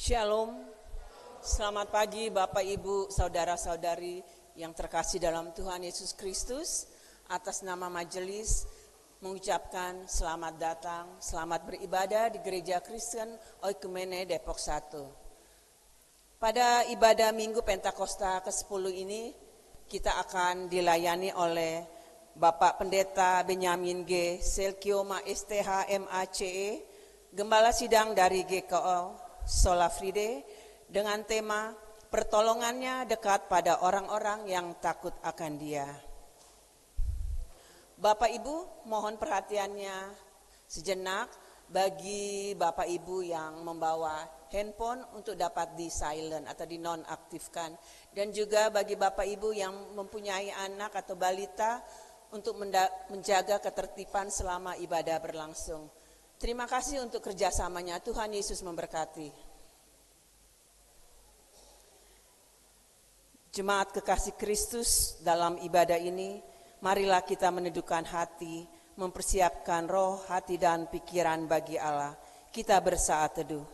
Shalom, selamat pagi Bapak Ibu, Saudara-saudari yang terkasih dalam Tuhan Yesus Kristus. Atas nama majelis mengucapkan selamat datang, selamat beribadah di Gereja Kristen Oikumene Depok 1. Pada ibadah Minggu Pentakosta ke-10 ini, kita akan dilayani oleh Bapak Pendeta Benyamin G. Selkioma STH MACE, Gembala Sidang dari GKO Solafride, dengan tema pertolongannya dekat pada orang-orang yang takut akan Dia. Bapak Ibu, mohon perhatiannya sejenak bagi Bapak Ibu yang membawa handphone untuk dapat di silent atau di nonaktifkan, dan juga bagi Bapak Ibu yang mempunyai anak atau balita untuk menjaga ketertiban selama ibadah berlangsung. Terima kasih untuk kerjasamanya. Tuhan Yesus memberkati. Jemaat kekasih Kristus, dalam ibadah ini, marilah kita menundukkan hati, mempersiapkan roh, hati, dan pikiran bagi Allah. Kita bersaat teduh.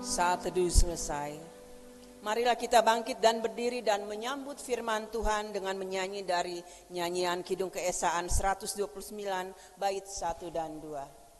Saat teduh selesai, marilah kita bangkit dan berdiri dan menyambut firman Tuhan dengan menyanyi dari nyanyian Kidung Keesaan 129 bait 1 dan 2.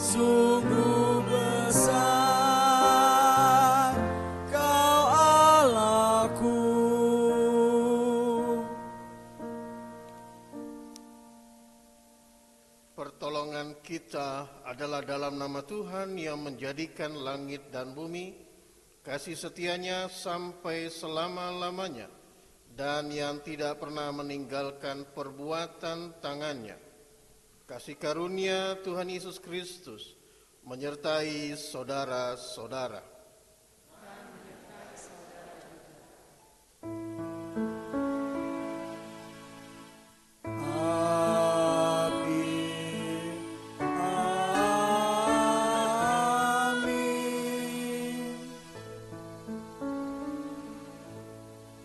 sungguh besar Kau Allahku. Pertolongan kita adalah dalam nama Tuhan yang menjadikan langit dan bumi, kasih setianya sampai selama-lamanya, dan yang tidak pernah meninggalkan perbuatan tangannya. Kasih karunia Tuhan Yesus Kristus menyertai saudara-saudara.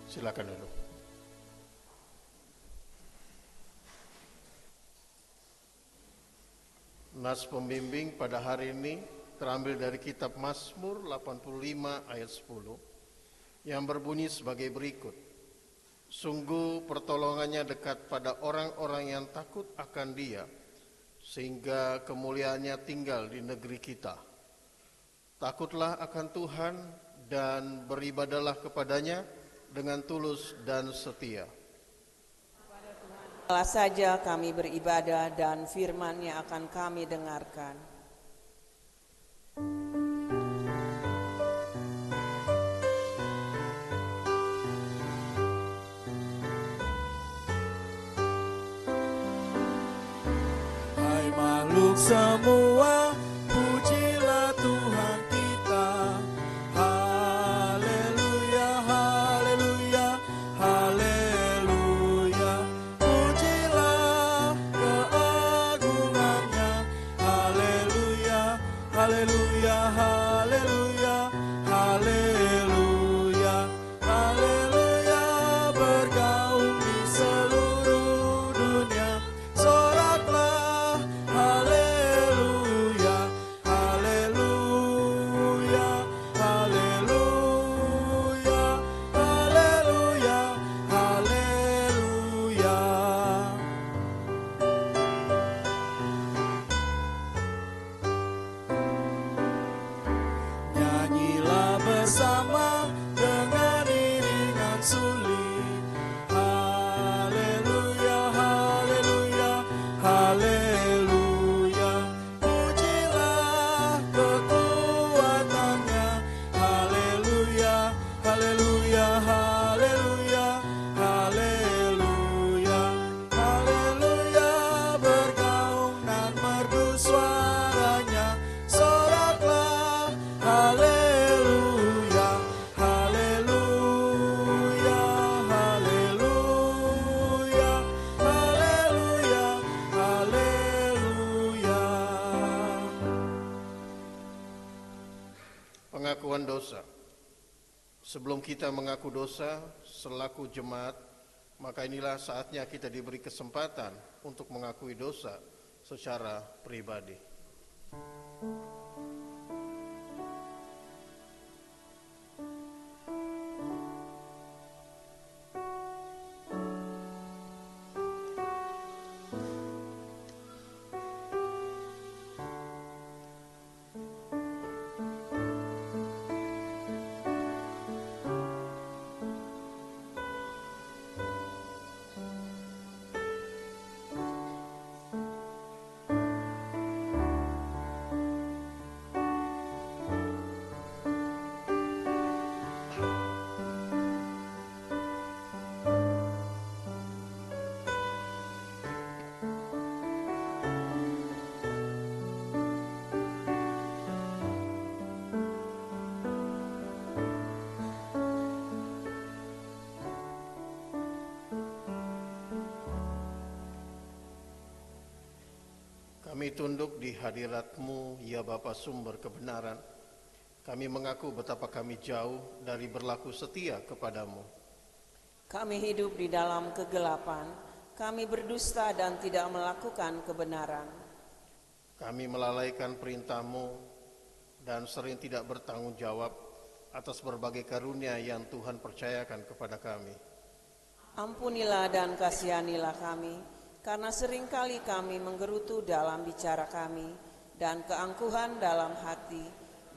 Silakan dulu. Nas pembimbing pada hari ini terambil dari kitab Mazmur 85 ayat 10 yang berbunyi sebagai berikut. Sungguh pertolongannya dekat pada orang-orang yang takut akan Dia, sehingga kemuliaannya tinggal di negeri kita. Takutlah akan Tuhan dan beribadalah kepadanya dengan tulus dan setia. Allah saja kami beribadah dan firman-Nya akan kami dengarkan. Hai makhluk semua, pujilah Tuhan kita. Haleluya, haleluya, haleluya. Pujilah keagungannya. Haleluya, haleluya, haleluya, haleluya, haleluya. Bergaung di seluruh dunia, soraklah haleluya, haleluya, haleluya, haleluya, haleluya. Nyanyilah bersama dengan iringan suling. Haleluya, haleluya, haleluya. Pujilah kekuatannya. Haleluya, haleluya, haleluya, haleluya, haleluya. Bergaung dan merdu suaranya, soraklah haleluya, haleluya, haleluya, haleluya, haleluya. Pengakuan dosa. Sebelum kita mengaku dosa selaku jemaat, maka inilah saatnya kita diberi kesempatan untuk mengakui dosa secara pribadi. Kami tunduk di hadirat-Mu, ya Bapa sumber kebenaran. Kami mengaku betapa kami jauh dari berlaku setia kepadamu. Kami hidup di dalam kegelapan, kami berdusta dan tidak melakukan kebenaran. Kami melalaikan perintah-Mu dan sering tidak bertanggung jawab atas berbagai karunia yang Tuhan percayakan kepada kami. Ampunilah dan kasihanilah kami, karena seringkali kami menggerutu dalam bicara kami, dan keangkuhan dalam hati,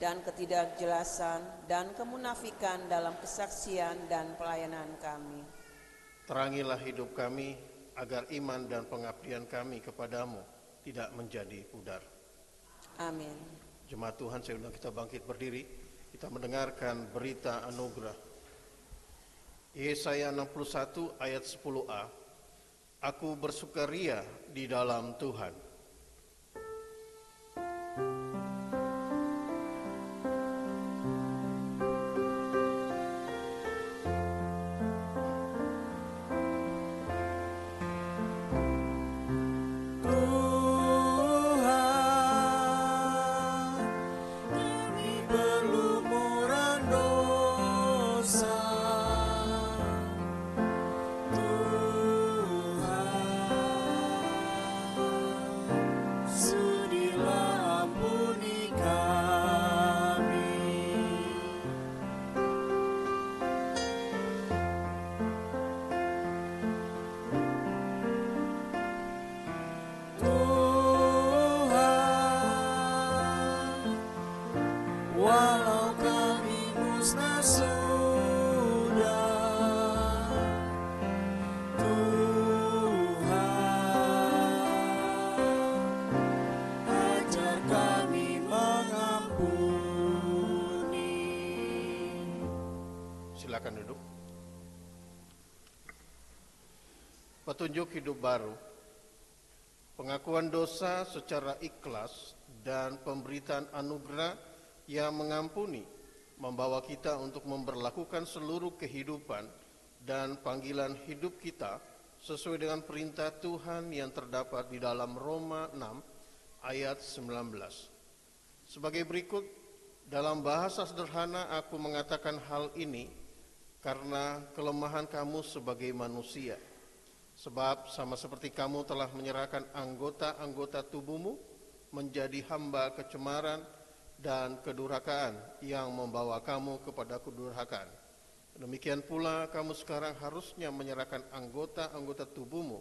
dan ketidakjelasan dan kemunafikan dalam kesaksian dan pelayanan kami. Terangilah hidup kami, agar iman dan pengabdian kami kepadamu tidak menjadi pudar. Amin. Jemaat Tuhan, saya undang kita bangkit berdiri, kita mendengarkan berita anugerah. Yesaya 61 ayat 10a, Aku bersukaria di dalam Tuhan. Walau kami musnah sudah, Tuhan ajar kami mengampuni. Silakan duduk. Petunjuk hidup baru, pengakuan dosa secara ikhlas dan pemberitaan anugerah yang mengampuni membawa kita untuk memberlakukan seluruh kehidupan dan panggilan hidup kita sesuai dengan perintah Tuhan yang terdapat di dalam Roma 6 ayat 19. Sebagai berikut, dalam bahasa sederhana aku mengatakan hal ini karena kelemahan kamu sebagai manusia. Sebab sama seperti kamu telah menyerahkan anggota-anggota tubuhmu menjadi hamba kecemaran dan kedurhakaan yang membawa kamu kepada kedurhakaan. Demikian pula kamu sekarang harusnya menyerahkan anggota-anggota tubuhmu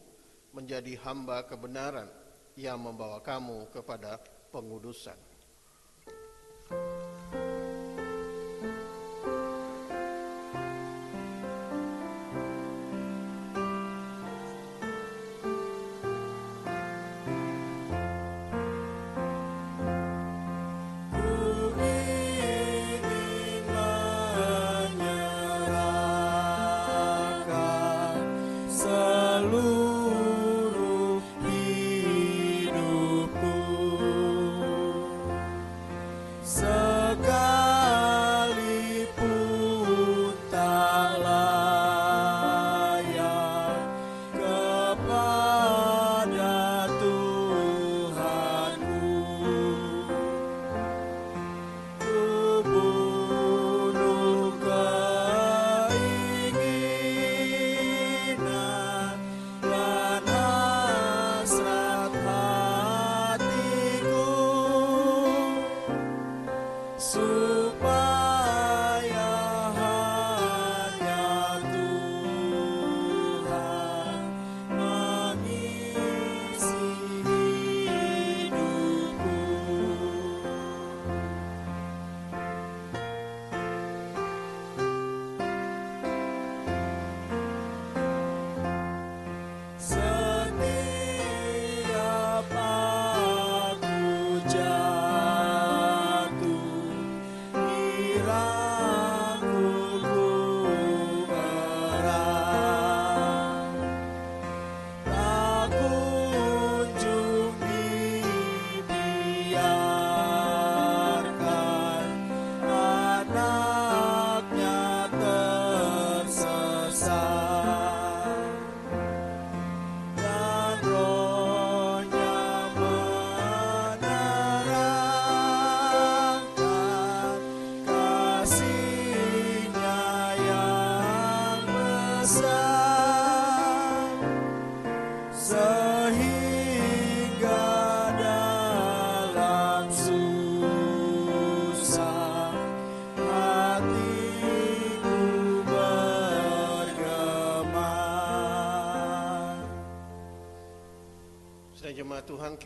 menjadi hamba kebenaran yang membawa kamu kepada pengudusan.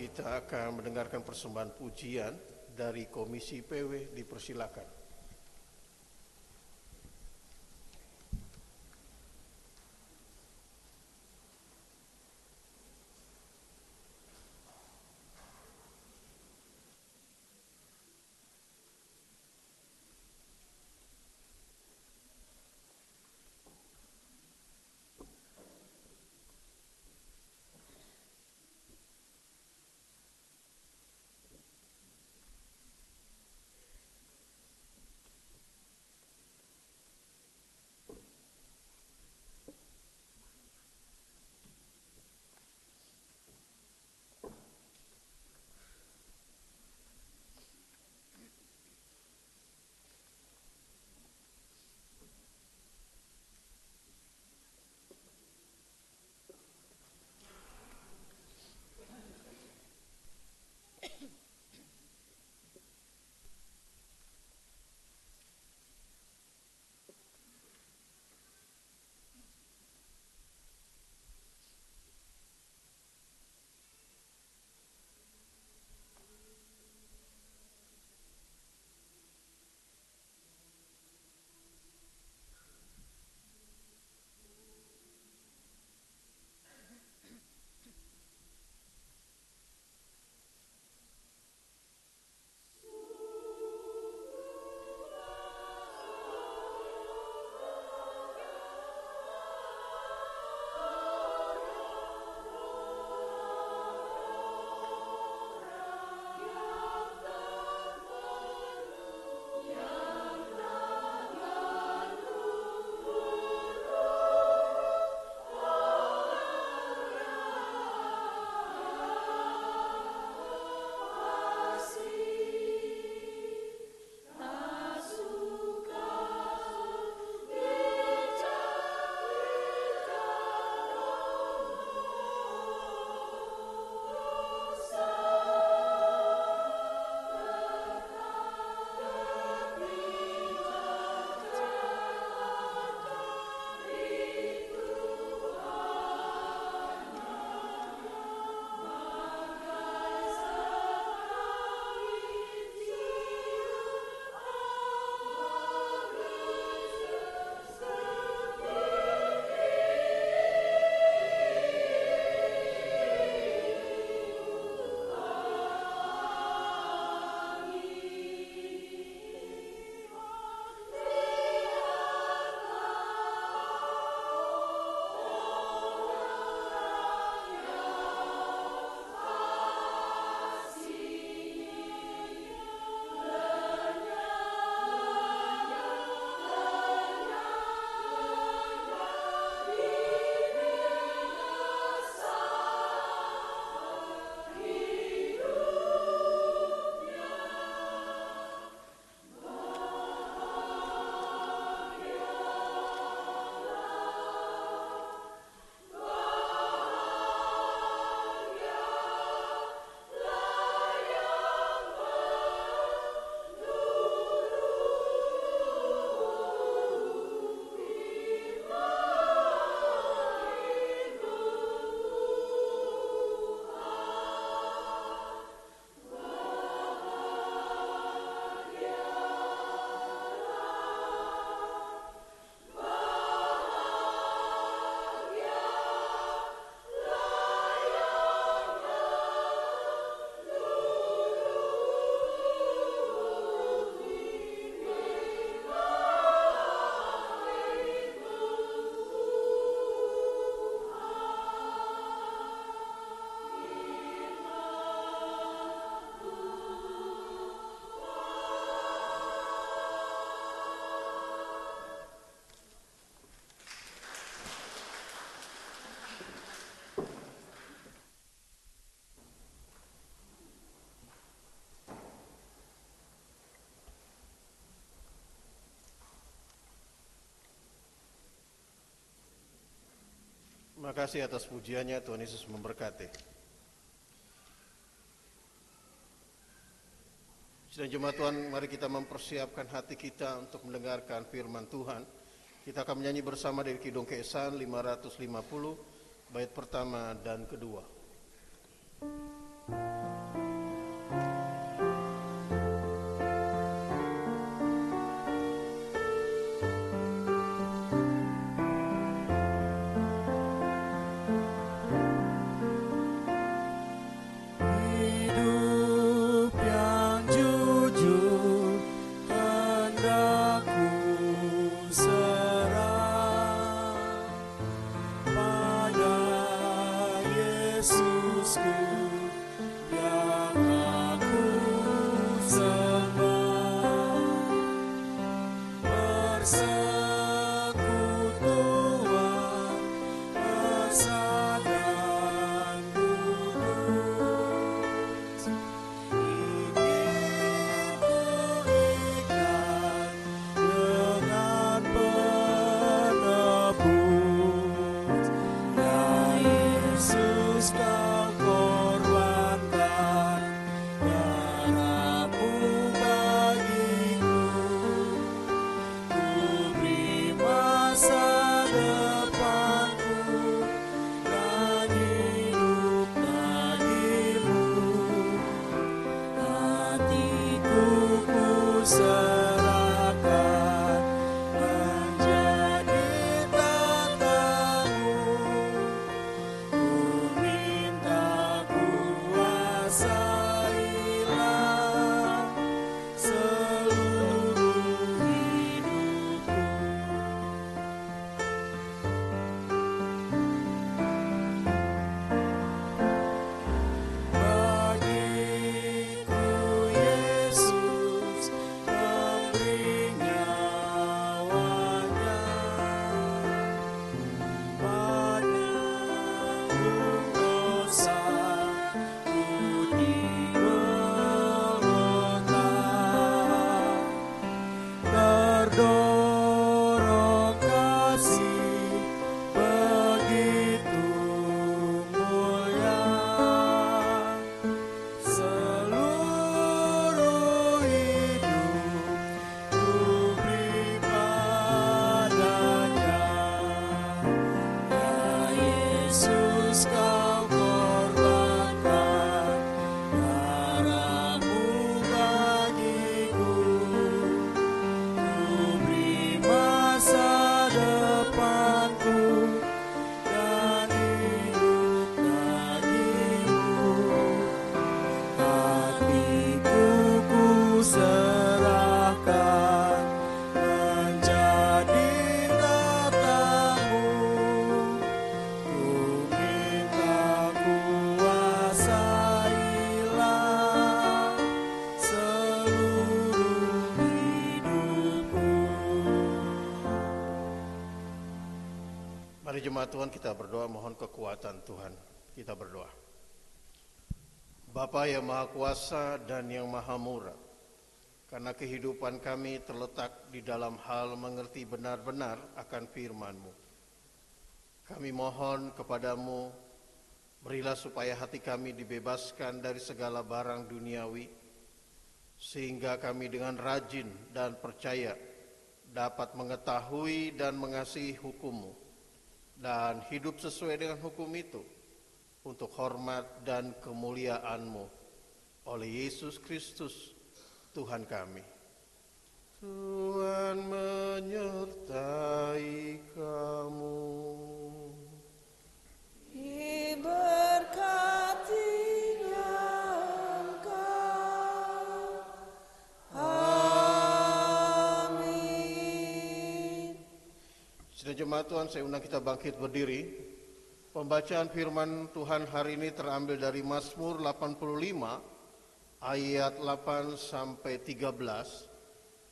kita akan mendengarkan persembahan pujian dari Komisi PW, dipersilakan. Terima kasih atas pujiannya, Tuhan Yesus memberkati. Sidang jemaat Tuhan, mari kita mempersiapkan hati kita untuk mendengarkan firman Tuhan. Kita akan menyanyi bersama dari Kidung Keesan 550, bait pertama dan kedua. Hidup yang jujur hendak ku serah pada Yesusku yang aku sembah. Persekutuan besar dan kudus ingin ku ikat dengan penebus. Ya Yesus, kau korbankan darahmu bagiku. Ku beri masa depanku dan hidup bagimu. Hatiku ku serahkan menjadi tatamu. Ku minta kuasailah seluruh hidupku. Bagiku Yesus memberi nyawanya, menanggung dosaku di Golgota. Terdorong kasih begitu mulia, seluruh hidup ku beri padanya. Ya Yesus, kau korbankan darahmu bagiku. Ku beri masa depanku dan hidup bagimu. Hatiku ku serahkan menjadi tatamu. Ku minta kuasailah seluruh hidupku. Mari jemaat Tuhan kita berdoa mohon kekuatan Tuhan. Kita berdoa. Bapa yang Maha Kuasa dan yang Maha Murah, karena kehidupan kami terletak di dalam hal mengerti benar-benar akan firman-Mu. Kami mohon kepadamu, berilah supaya hati kami dibebaskan dari segala barang duniawi, sehingga kami dengan rajin dan percaya dapat mengetahui dan mengasihi hukum-Mu, dan hidup sesuai dengan hukum itu, untuk hormat dan kemuliaan-Mu, oleh Yesus Kristus, Tuhan kami. Tuhan menyertai kamu. Diberkatinya Engkau. Amin. Sudah jemaat Tuhan, saya undang kita bangkit berdiri. Pembacaan firman Tuhan hari ini terambil dari Mazmur 85 ayat 8 sampai 13.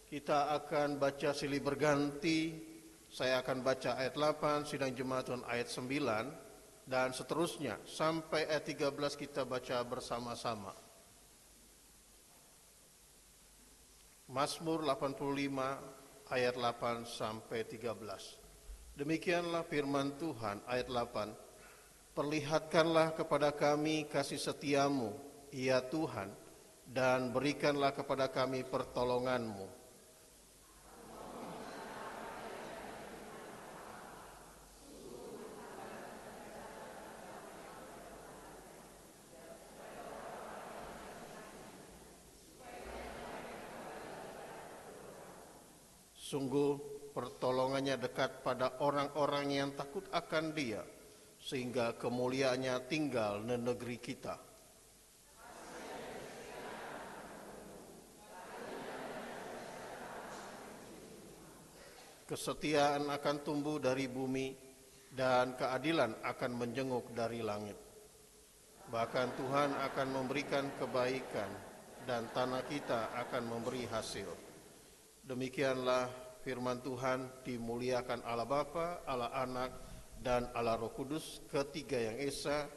Kita akan baca silih berganti. Saya akan baca ayat 8, sidang jemaat Tuhan ayat 9 dan seterusnya sampai ayat 13 kita baca bersama-sama. Mazmur 85 ayat 8 sampai 13. Demikianlah firman Tuhan ayat 8. Perlihatkanlah kepada kami kasih setiamu, ya Tuhan, dan berikanlah kepada kami pertolonganmu. Sungguh pertolongannya dekat pada orang-orang yang takut akan Dia, sehingga kemuliaannya tinggal di negeri kita. Kesetiaan akan tumbuh dari bumi, dan keadilan akan menjenguk dari langit. Bahkan Tuhan akan memberikan kebaikan, dan tanah kita akan memberi hasil. Demikianlah firman Tuhan. Dimuliakan Allah Bapa, Allah Anak, dan Allah Roh Kudus, ketiga yang esa.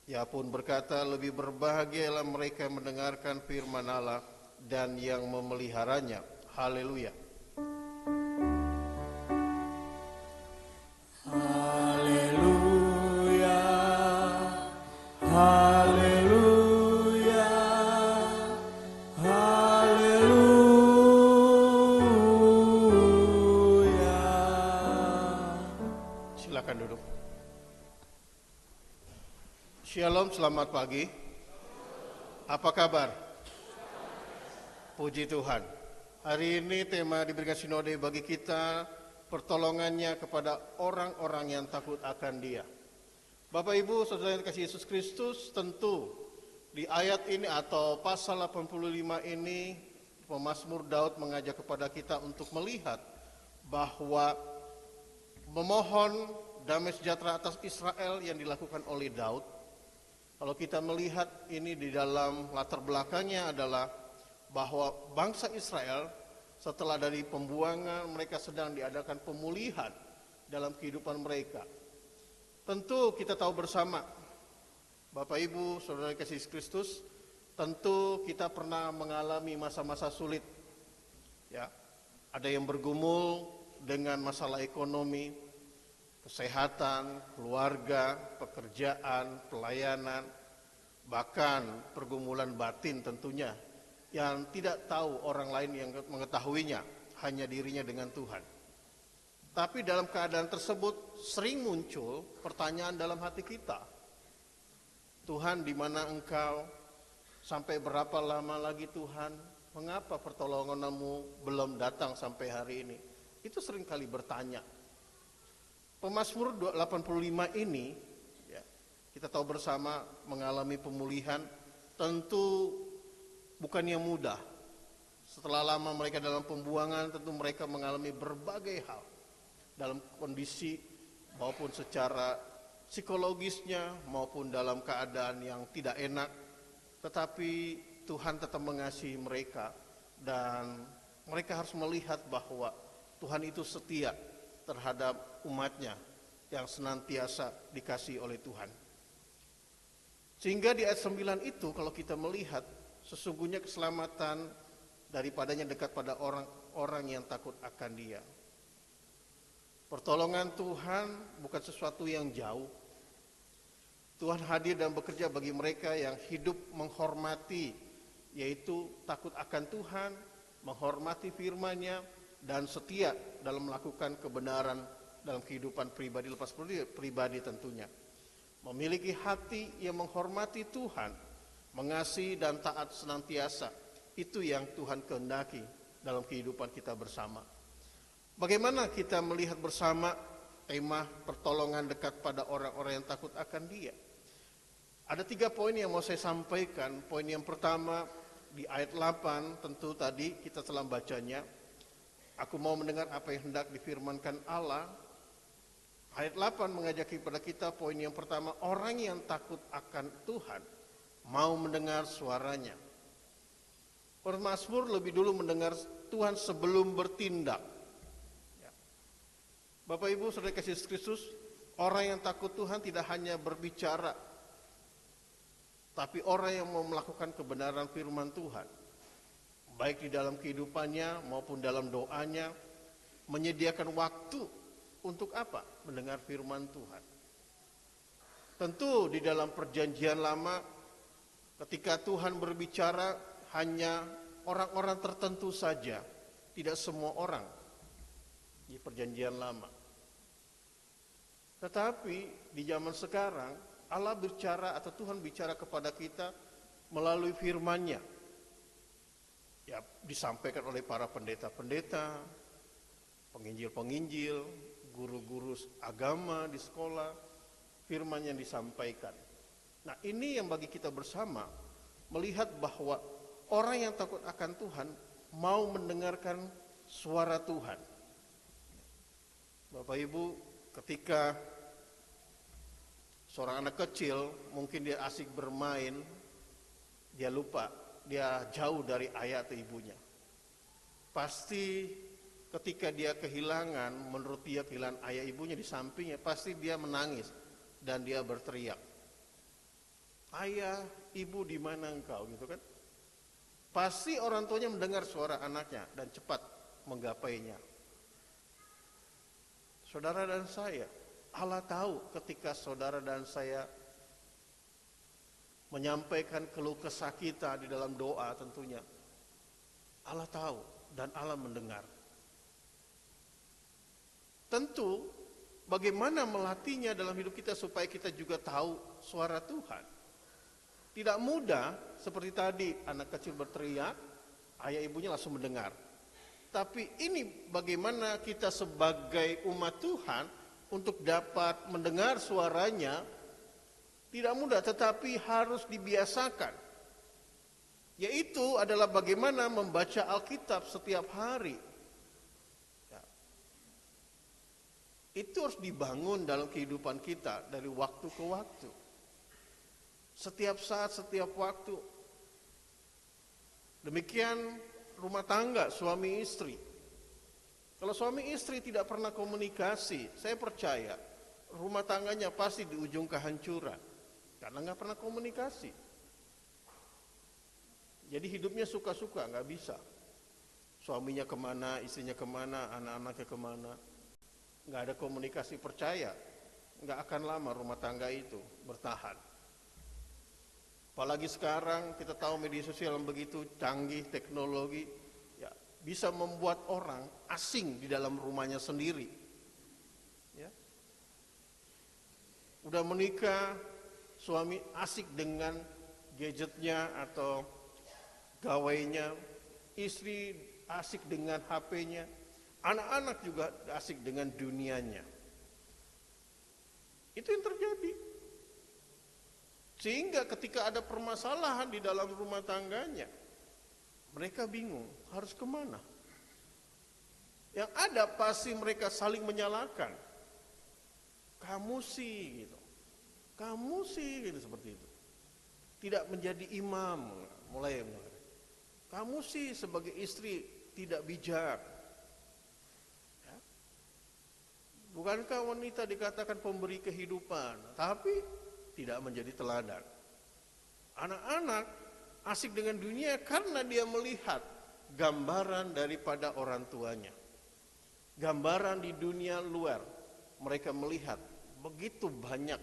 Ia pun berkata, lebih berbahagialah mereka yang mendengarkan firman Allah dan yang memeliharanya. Haleluya. Haleluya, haleluya, haleluya. Silakan duduk. Shalom, selamat pagi. Apa kabar? Puji Tuhan. Hari ini tema diberikan sinode bagi kita, pertolongannya kepada orang-orang yang takut akan Dia. Bapak Ibu, saudara yang dikasihi Yesus Kristus, tentu di ayat ini atau pasal 85 ini, pemazmur Daud mengajak kepada kita untuk melihat bahwa memohon damai sejahtera atas Israel yang dilakukan oleh Daud. Kalau kita melihat ini di dalam latar belakangnya adalah bahwa bangsa Israel setelah dari pembuangan mereka sedang diadakan pemulihan dalam kehidupan mereka. Tentu kita tahu bersama, Bapak Ibu, saudara kasih Kristus, tentu kita pernah mengalami masa-masa sulit. Ya, ada yang bergumul dengan masalah ekonomi, kesehatan, keluarga, pekerjaan, pelayanan, bahkan pergumulan batin tentunya yang tidak tahu orang lain yang mengetahuinya, hanya dirinya dengan Tuhan. Tapi dalam keadaan tersebut sering muncul pertanyaan dalam hati kita. Tuhan, di mana Engkau? Sampai berapa lama lagi Tuhan? Mengapa pertolongan-Mu belum datang sampai hari ini? Itu sering kali bertanya. Pemazmur 85 ini, ya, kita tahu bersama mengalami pemulihan, tentu bukan yang mudah. Setelah lama mereka dalam pembuangan, tentu mereka mengalami berbagai hal dalam kondisi maupun secara psikologisnya maupun dalam keadaan yang tidak enak. Tetapi Tuhan tetap mengasihi mereka dan mereka harus melihat bahwa Tuhan itu setia terhadap umatnya yang senantiasa dikasihi oleh Tuhan. Sehingga di ayat 9 itu kalau kita melihat, sesungguhnya keselamatan daripadanya dekat pada orang-orang yang takut akan Dia. Pertolongan Tuhan bukan sesuatu yang jauh. Tuhan hadir dan bekerja bagi mereka yang hidup menghormati, yaitu takut akan Tuhan, menghormati firman-Nya, dan setia dalam melakukan kebenaran dalam kehidupan pribadi, lepas pribadi tentunya. Memiliki hati yang menghormati Tuhan, mengasihi dan taat senantiasa. Itu yang Tuhan kehendaki dalam kehidupan kita bersama. Bagaimana kita melihat bersama tema pertolongan dekat pada orang-orang yang takut akan Dia? Ada 3 poin yang mau saya sampaikan. Poin yang pertama di ayat 8, tentu tadi kita telah bacanya. Aku mau mendengar apa yang hendak difirmankan Allah. Ayat 8 mengajak kepada kita, poin yang pertama, orang yang takut akan Tuhan mau mendengar suaranya. Pemazmur lebih dulu mendengar Tuhan sebelum bertindak. Ya. Bapak Ibu saudara kasih Kristus, orang yang takut Tuhan tidak hanya berbicara, tapi orang yang mau melakukan kebenaran firman Tuhan, baik di dalam kehidupannya maupun dalam doanya, menyediakan waktu untuk apa? Mendengar firman Tuhan. Tentu di dalam perjanjian lama, ketika Tuhan berbicara, hanya orang-orang tertentu saja, tidak semua orang di perjanjian lama. Tetapi di zaman sekarang, Allah bicara atau Tuhan bicara kepada kita melalui firman-Nya. Ya, disampaikan oleh para pendeta-pendeta, penginjil-penginjil, guru-guru agama di sekolah, firman yang disampaikan. Nah, ini yang bagi kita bersama melihat bahwa orang yang takut akan Tuhan mau mendengarkan suara Tuhan. Bapak Ibu, ketika seorang anak kecil mungkin dia asik bermain, dia lupa, dia jauh dari ayah atau ibunya. Pasti ketika dia kehilangan, menurut dia kehilangan ayah ibunya di sampingnya, pasti dia menangis dan dia berteriak, "Ayah, ibu, di mana engkau?" gitu kan. Pasti orang tuanya mendengar suara anaknya dan cepat menggapainya. Saudara dan saya, Allah tahu ketika saudara dan saya menyampaikan keluh kesah kita di dalam doa tentunya. Allah tahu dan Allah mendengar. Tentu bagaimana melatihnya dalam hidup kita supaya kita juga tahu suara Tuhan. Tidak mudah seperti tadi anak kecil berteriak, ayah ibunya langsung mendengar. Tapi ini bagaimana kita sebagai umat Tuhan untuk dapat mendengar suaranya, tidak mudah tetapi harus dibiasakan. Yaitu adalah bagaimana membaca Alkitab setiap hari. Ya. Itu harus dibangun dalam kehidupan kita dari waktu ke waktu. Setiap saat, setiap waktu. Demikian rumah tangga, suami istri. Kalau suami istri tidak pernah komunikasi, saya percaya rumah tangganya pasti di ujung kehancuran. Karena nggak pernah komunikasi. Jadi hidupnya suka-suka, nggak bisa. Suaminya kemana, istrinya kemana, anak-anaknya kemana. Nggak ada komunikasi, percaya. Nggak akan lama rumah tangga itu bertahan. Apalagi sekarang kita tahu media sosial yang begitu canggih, teknologi ya, bisa membuat orang asing di dalam rumahnya sendiri. Ya. Udah menikah, suami asik dengan gadgetnya atau gawainya, istri asik dengan HP-nya, anak-anak juga asik dengan dunianya. Itu yang terjadi. Sehingga ketika ada permasalahan di dalam rumah tangganya, mereka bingung harus kemana. Yang ada pasti mereka saling menyalahkan. Kamu sih gitu. Kamu sih gitu, seperti itu. Tidak menjadi imam, mulai. Kamu sih sebagai istri tidak bijak. Ya. Bukankah wanita dikatakan pemberi kehidupan, tapi tidak menjadi teladan. Anak-anak asik dengan dunia karena dia melihat gambaran daripada orang tuanya. Gambaran di dunia luar. Mereka melihat begitu banyak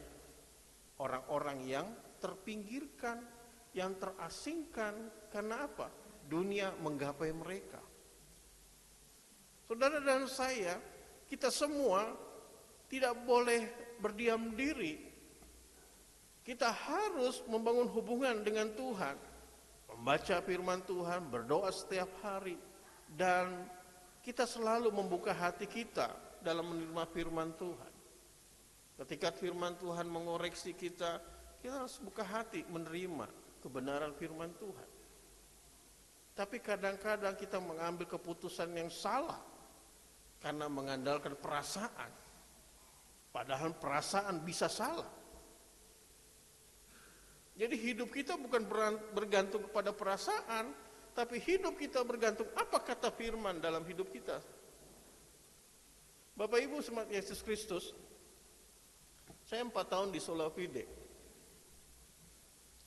orang-orang yang terpinggirkan, yang terasingkan. Karena apa? Dunia menggapai mereka. Saudara dan saya, kita semua tidak boleh berdiam diri. Kita harus membangun hubungan dengan Tuhan, membaca firman Tuhan, berdoa setiap hari, dan kita selalu membuka hati kita dalam menerima firman Tuhan. Ketika firman Tuhan mengoreksi kita, kita harus buka hati menerima kebenaran firman Tuhan. Tapi kadang-kadang kita mengambil keputusan yang salah karena mengandalkan perasaan. Padahal perasaan bisa salah. Jadi hidup kita bukan bergantung kepada perasaan, tapi hidup kita bergantung apa kata firman dalam hidup kita. Bapak Ibu jemaat Yesus Kristus, saya 4 tahun di Sola Fide.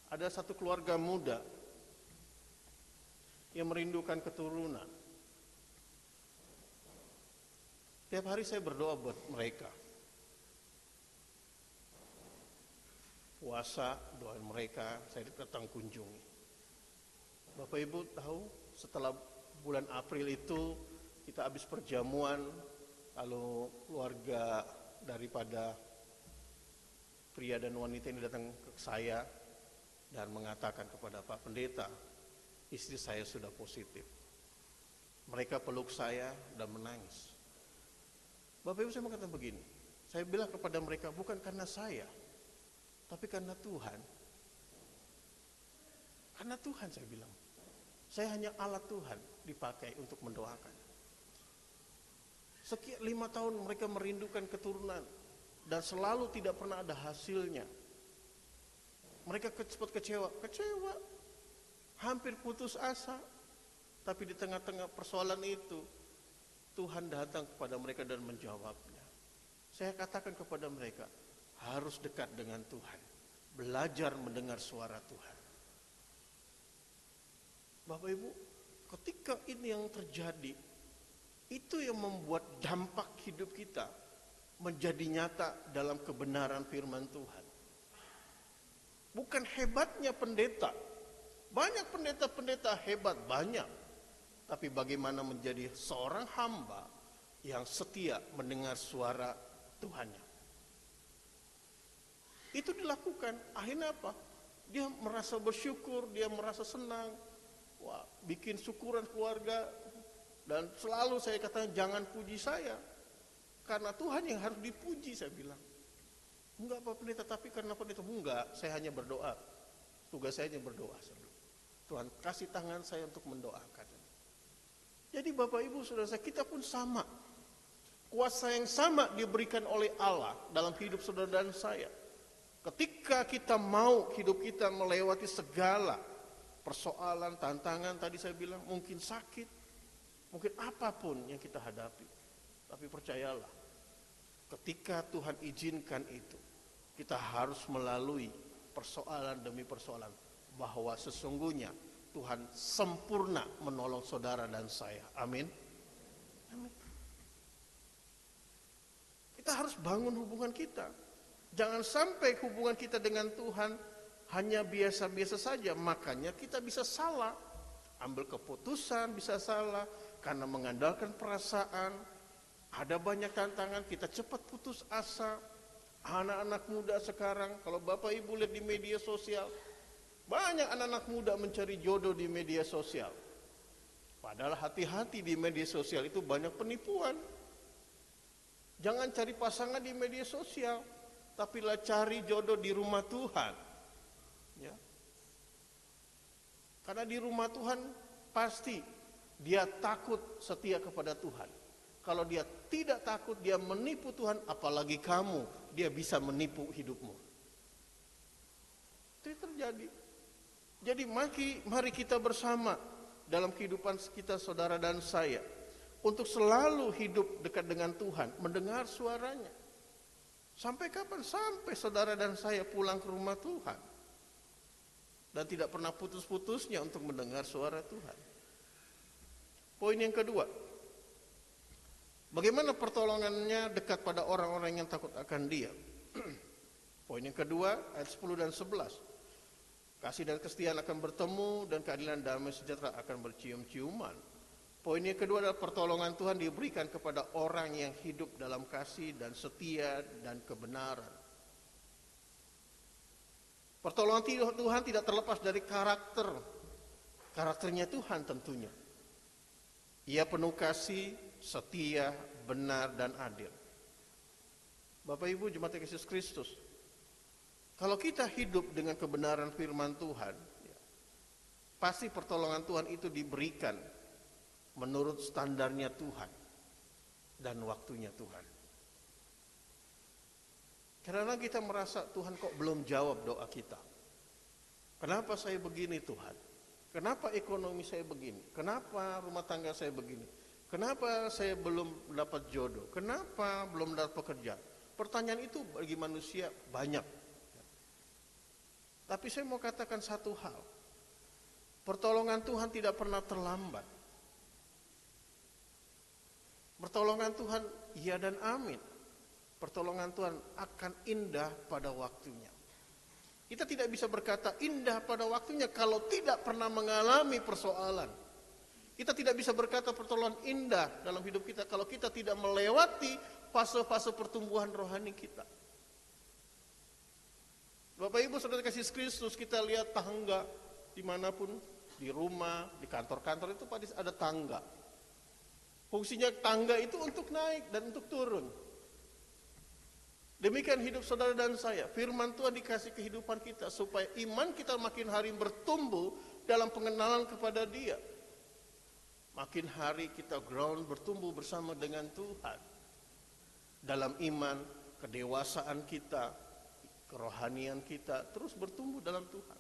Ada satu keluarga muda yang merindukan keturunan. Tiap hari saya berdoa buat mereka. Puasa, doain mereka, saya datang kunjungi. Bapak Ibu tahu, setelah bulan April itu kita habis perjamuan, lalu keluarga daripada pria dan wanita ini datang ke saya dan mengatakan kepada Pak Pendeta, istri saya sudah positif. Mereka peluk saya dan menangis. Bapak Ibu, saya mau katakan begini. Saya bilang kepada mereka, bukan karena saya, tapi karena Tuhan. Karena Tuhan saya bilang. Saya hanya alat Tuhan dipakai untuk mendoakan. Sekian 5 tahun mereka merindukan keturunan dan selalu tidak pernah ada hasilnya. Mereka cepat kecewa, hampir putus asa. Tapi di tengah-tengah persoalan itu, Tuhan datang kepada mereka dan menjawabnya. Saya katakan kepada mereka, harus dekat dengan Tuhan. Belajar mendengar suara Tuhan. Bapak Ibu, ketika ini yang terjadi, itu yang membuat dampak hidup kita menjadi nyata dalam kebenaran firman Tuhan. Bukan hebatnya pendeta. Banyak pendeta-pendeta hebat, banyak. Tapi bagaimana menjadi seorang hamba yang setia mendengar suara Tuhannya. Itu dilakukan. Akhirnya apa? Dia merasa bersyukur, dia merasa senang. Wah, bikin syukuran keluarga. Dan selalu saya katakan, jangan puji saya. Karena Tuhan yang harus dipuji, saya bilang. Enggak Pak Pendeta, tapi karena pendeta. Enggak, saya hanya berdoa. Tugas saya hanya berdoa. Tuhan kasih tangan saya untuk mendoakan. Jadi Bapak Ibu Saudara saya, kita pun sama. Kuasa yang sama diberikan oleh Allah dalam hidup saudara dan saya. Ketika kita mau hidup kita melewati segala persoalan, tantangan, tadi saya bilang mungkin sakit, mungkin apapun yang kita hadapi. Tapi percayalah, ketika Tuhan izinkan itu, kita harus melalui persoalan demi persoalan. Bahwa sesungguhnya Tuhan sempurna menolong saudara dan saya. Amin. Amin. Kita harus bangun hubungan kita. Jangan sampai hubungan kita dengan Tuhan hanya biasa-biasa saja. Makanya kita bisa salah. Ambil keputusan bisa salah. Karena mengandalkan perasaan. Ada banyak tantangan, kita cepat putus asa. Anak-anak muda sekarang, kalau Bapak Ibu lihat di media sosial, banyak anak-anak muda mencari jodoh di media sosial. Padahal hati-hati, di media sosial itu banyak penipuan. Jangan cari pasangan di media sosial, tapi lah cari jodoh di rumah Tuhan. Ya. Karena di rumah Tuhan pasti dia takut setia kepada Tuhan. Kalau dia tidak takut, dia menipu Tuhan, apalagi kamu, dia bisa menipu hidupmu. Itu terjadi. Jadi mari kita bersama dalam kehidupan kita saudara dan saya. Untuk selalu hidup dekat dengan Tuhan, mendengar suaranya. Sampai kapan? Sampai saudara dan saya pulang ke rumah Tuhan. Dan tidak pernah putus-putusnya untuk mendengar suara Tuhan. Poin yang kedua. Bagaimana pertolongannya dekat pada orang-orang yang takut akan Dia? Poin yang kedua, ayat 10 dan 11. Kasih dan kesetiaan akan bertemu dan keadilan damai sejahtera akan bercium-ciuman. Poin yang kedua adalah pertolongan Tuhan diberikan kepada orang yang hidup dalam kasih dan setia dan kebenaran. Pertolongan Tuhan tidak terlepas dari karakternya Tuhan tentunya. Ia penuh kasih, setia, benar dan adil. Bapak Ibu jemaat Yesus Kristus, kalau kita hidup dengan kebenaran firman Tuhan, pasti pertolongan Tuhan itu diberikan menurut standarnya Tuhan dan waktunya Tuhan. Karena kita merasa Tuhan kok belum jawab doa kita. Kenapa saya begini Tuhan? Kenapa ekonomi saya begini? Kenapa rumah tangga saya begini? Kenapa saya belum dapat jodoh? Kenapa belum dapat pekerjaan? Pertanyaan itu bagi manusia banyak. Tapi saya mau katakan satu hal. Pertolongan Tuhan tidak pernah terlambat. Pertolongan Tuhan iya dan amin. Pertolongan Tuhan akan indah pada waktunya. Kita tidak bisa berkata indah pada waktunya kalau tidak pernah mengalami persoalan. Kita tidak bisa berkata pertolongan indah dalam hidup kita kalau kita tidak melewati fase-fase pertumbuhan rohani kita. Bapak Ibu Saudara kasih Kristus, kita lihat tangga dimanapun, di rumah, di kantor-kantor itu pasti ada tangga. Fungsinya tangga itu untuk naik dan untuk turun. Demikian hidup saudara dan saya. Firman Tuhan dikasih kehidupan kita supaya iman kita makin hari bertumbuh dalam pengenalan kepada Dia. Makin hari kita bertumbuh bersama dengan Tuhan. Dalam iman, kedewasaan kita, kerohanian kita terus bertumbuh dalam Tuhan.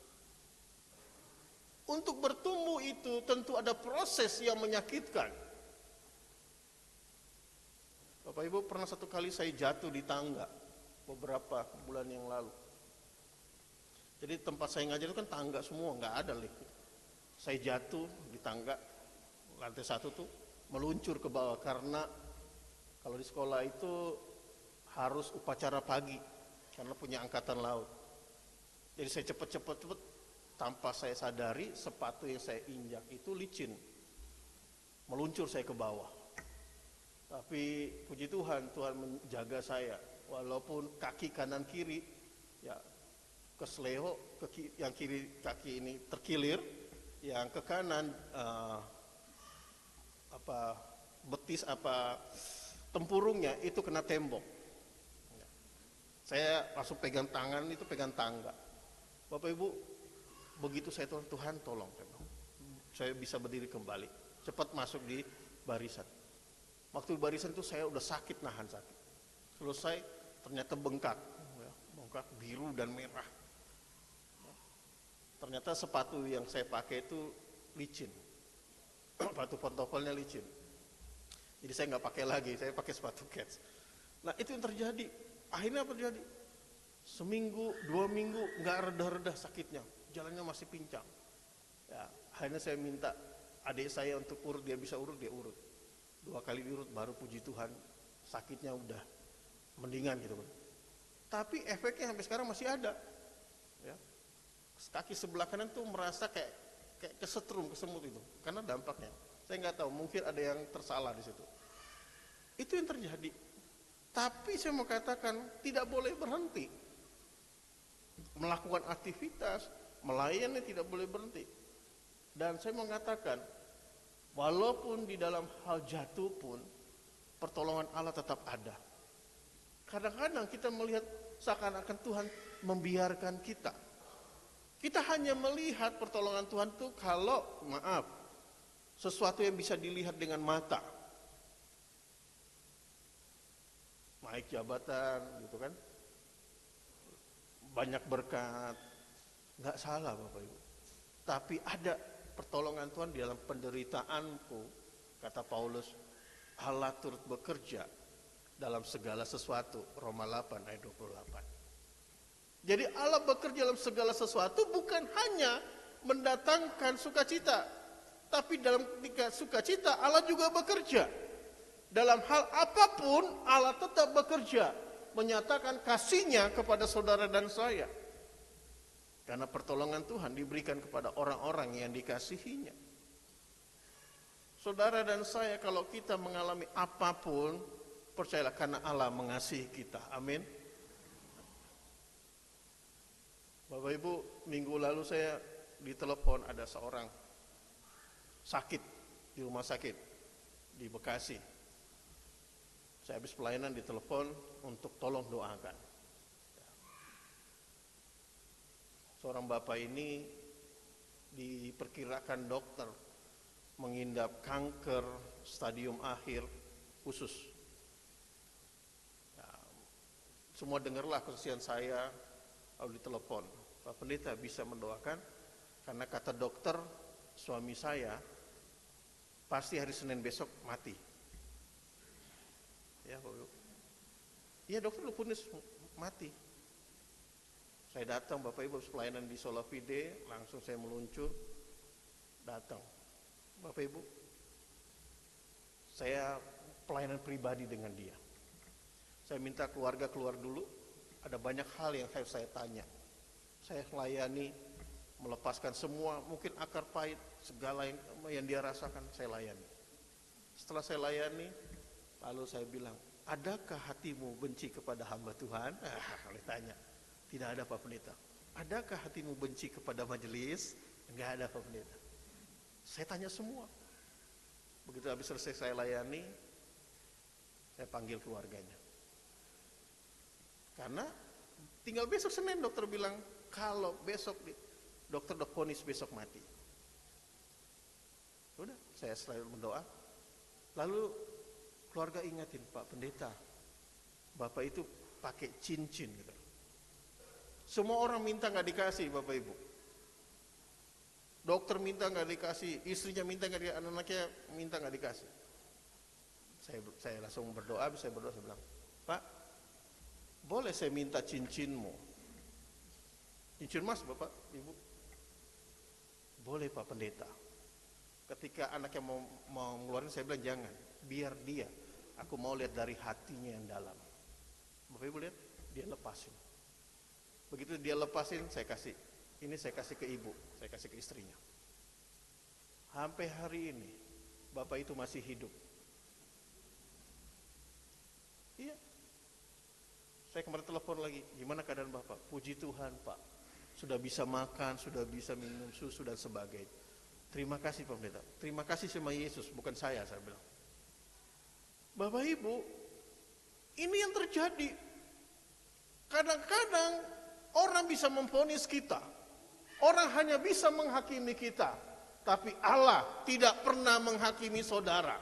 Untuk bertumbuh itu tentu ada proses yang menyakitkan. Bapak Ibu, pernah satu kali saya jatuh di tangga beberapa bulan yang lalu. Jadi tempat saya ngajar itu kan tangga semua, nggak ada lift. Saya jatuh di tangga lantai 1 tuh, meluncur ke bawah karena kalau di sekolah itu harus upacara pagi karena punya angkatan laut. Jadi saya cepet tanpa saya sadari sepatu yang saya injak itu licin. Meluncur saya ke bawah. Tapi puji Tuhan, Tuhan menjaga saya. Walaupun kaki kanan kiri ya kesleo, yang kiri kaki ini terkilir, yang ke kanan betis tempurungnya itu kena tembok. Saya langsung pegang tangan itu, pegang tangga. Bapak Ibu, begitu saya Tuhan tolong, saya bisa berdiri kembali, cepat masuk di barisan. Waktu di barisan itu saya udah sakit, nahan sakit. Selesai ternyata bengkak biru dan merah. Ternyata sepatu yang saya pakai itu licin, sepatu pantoffelnya licin. Jadi saya nggak pakai lagi, saya pakai sepatu kets. Nah itu yang terjadi. Akhirnya apa terjadi? Seminggu, 2 minggu nggak reda-reda sakitnya, jalannya masih pincang. Ya, akhirnya saya minta adik saya untuk urut, dia bisa urut, dia urut. 2 kali diurut baru puji Tuhan sakitnya udah mendingan gitu kan. Tapi efeknya sampai sekarang masih ada. Ya. Kaki sebelah kanan tuh merasa kayak kesetrum, kesemut itu karena dampaknya. Saya nggak tahu, mungkin ada yang tersalah di situ. Itu yang terjadi. Tapi saya mau katakan tidak boleh berhenti. Melakukan aktivitas, melayani tidak boleh berhenti. Dan saya mau katakan, walaupun di dalam hal jatuh pun, pertolongan Allah tetap ada. Kadang-kadang kita melihat seakan-akan Tuhan membiarkan kita. Kita hanya melihat pertolongan Tuhan itu kalau, sesuatu yang bisa dilihat dengan mata. Naik jabatan gitu kan. Banyak berkat. Enggak salah Bapak Ibu. Tapi ada pertolongan Tuhan di dalam penderitaanku, kata Paulus, Allah turut bekerja dalam segala sesuatu, Roma 8 ayat 28. Jadi Allah bekerja dalam segala sesuatu bukan hanya mendatangkan sukacita, tapi dalam ketika sukacita Allah juga bekerja. Dalam hal apapun Allah tetap bekerja, menyatakan kasih-Nya kepada saudara dan saya. Karena pertolongan Tuhan diberikan kepada orang-orang yang dikasihinya. Saudara dan saya, kalau kita mengalami apapun, percayalah karena Allah mengasihi kita. Amin. Bapak Ibu, minggu lalu saya ditelepon ada seorang sakit di rumah sakit di Bekasi. Saya habis pelayanan ditelepon untuk tolong doakan. Seorang bapak ini diperkirakan dokter mengidap kanker stadium akhir usus. Nah, semua dengarlah kesaksian saya lalu ditelepon. Pak Pendeta bisa mendoakan karena kata dokter suami saya pasti hari Senin besok mati. Ya, iya dokter lu punis mati. Saya datang, Bapak Ibu pelayanan di Solavide, langsung saya meluncur datang. Bapak Ibu, saya pelayanan pribadi dengan dia. Saya minta keluarga keluar dulu, ada banyak hal yang harus saya tanya. Saya melayani, melepaskan semua, mungkin akar pahit, segala yang dia rasakan, saya layani. Setelah saya layani, lalu saya bilang, adakah hatimu benci kepada hamba Tuhan? Kalau ditanya, tidak ada Pak Pendeta. Adakah hatimu benci kepada majelis? Enggak ada Pak Pendeta. Saya tanya semua. Begitu habis selesai saya layani, saya panggil keluarganya. Karena tinggal besok Senin dokter bilang, kalau besok dokter vonis besok mati. Udah, saya selalu berdoa. Lalu keluarga ingatin, Pak Pendeta, Bapak itu pakai cincin gitu. Semua orang minta nggak dikasih, Bapak Ibu. Dokter minta nggak dikasih, istrinya minta nggak dikasih, anak-anaknya minta nggak dikasih. Saya langsung berdoa, saya bilang, Pak, boleh saya minta cincinmu? Cincin emas, Bapak, Ibu? Boleh, Pak Pendeta. Ketika anaknya mau ngeluarin, saya bilang jangan, biar dia. Aku mau lihat dari hatinya yang dalam. Bapak Ibu lihat, dia lepasin. Begitu dia lepasin, saya kasih. Ini saya kasih ke ibu, saya kasih ke istrinya. Sampai hari ini, Bapak itu masih hidup. Iya. Saya kemarin telepon lagi, gimana keadaan Bapak? Puji Tuhan, Pak. Sudah bisa makan, sudah bisa minum susu dan sebagainya. Terima kasih Pak Pendeta. Terima kasih sama Yesus, bukan saya bilang. Bapak Ibu, ini yang terjadi. Kadang-kadang orang bisa memvonis kita. Orang hanya bisa menghakimi kita. Tapi Allah tidak pernah menghakimi saudara.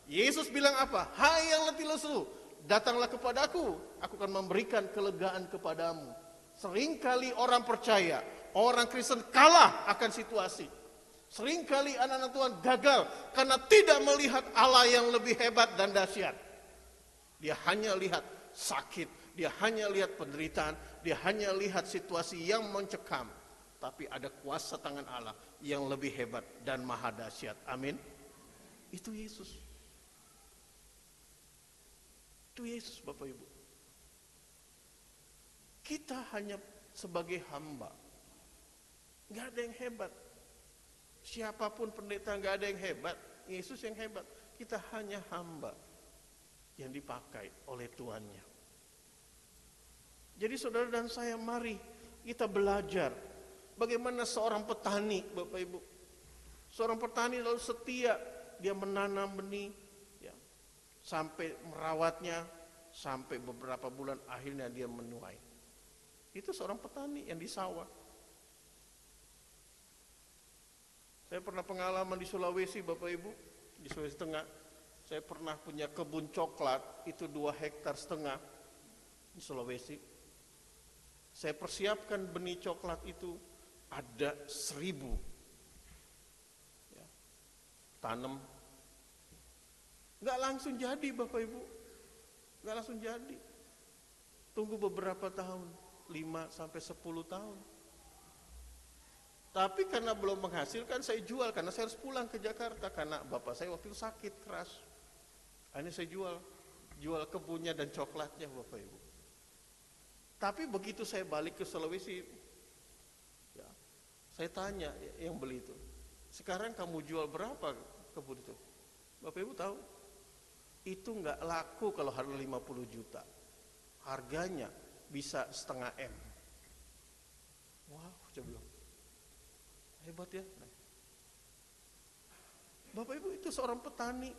Yesus bilang apa? Hai yang letih lesu, datanglah kepadaku. Aku akan memberikan kelegaan kepadamu. Seringkali orang percaya, orang Kristen kalah akan situasi. Seringkali anak-anak Tuhan gagal karena tidak melihat Allah yang lebih hebat dan dahsyat. Dia hanya lihat sakit, dia hanya lihat penderitaan, dia hanya lihat situasi yang mencekam. Tapi ada kuasa tangan Allah yang lebih hebat dan maha dahsyat. Amin. Itu Yesus. Itu Yesus, Bapak Ibu. Kita hanya sebagai hamba. Gak ada yang hebat. Siapapun pendeta gak ada yang hebat. Yesus yang hebat. Kita hanya hamba yang dipakai oleh Tuannya. Jadi saudara dan saya, mari kita belajar bagaimana seorang petani, Bapak Ibu. Seorang petani lalu setia, dia menanam benih, ya, sampai merawatnya, sampai beberapa bulan akhirnya dia menuai. Itu seorang petani yang di sawah. Saya pernah pengalaman di Sulawesi, Bapak Ibu, di Sulawesi Tengah. Saya pernah punya kebun coklat, itu 2,5 hektar di Sulawesi. Saya persiapkan benih coklat itu ada 1.000. Ya, tanam. Nggak langsung jadi, Bapak Ibu. Nggak langsung jadi. Tunggu beberapa tahun, 5 sampai 10 tahun. Tapi karena belum menghasilkan, saya jual. Karena saya harus pulang ke Jakarta. Karena bapak saya waktu itu sakit keras. Akhirnya saya jual kebunnya dan coklatnya, Bapak Ibu. Tapi begitu saya balik ke Sulawesi, ya, saya tanya yang beli itu, sekarang kamu jual berapa kebun itu? Bapak Ibu tahu? Itu nggak laku kalau harga 50 juta. Harganya bisa 0,5 M. Wow, saya bilang, hebat ya. Bapak Ibu, itu seorang petani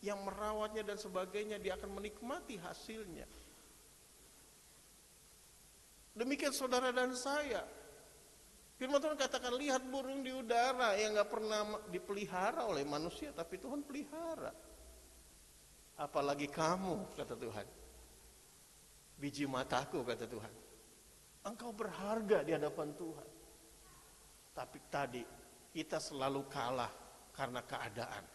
yang merawatnya dan sebagainya, dia akan menikmati hasilnya. Demikian saudara dan saya. Firman Tuhan katakan, lihat burung di udara yang gak pernah dipelihara oleh manusia, tapi Tuhan pelihara. Apalagi kamu, kata Tuhan. Biji mataku, kata Tuhan. Engkau berharga di hadapan Tuhan. Tapi tadi kita selalu kalah karena keadaan.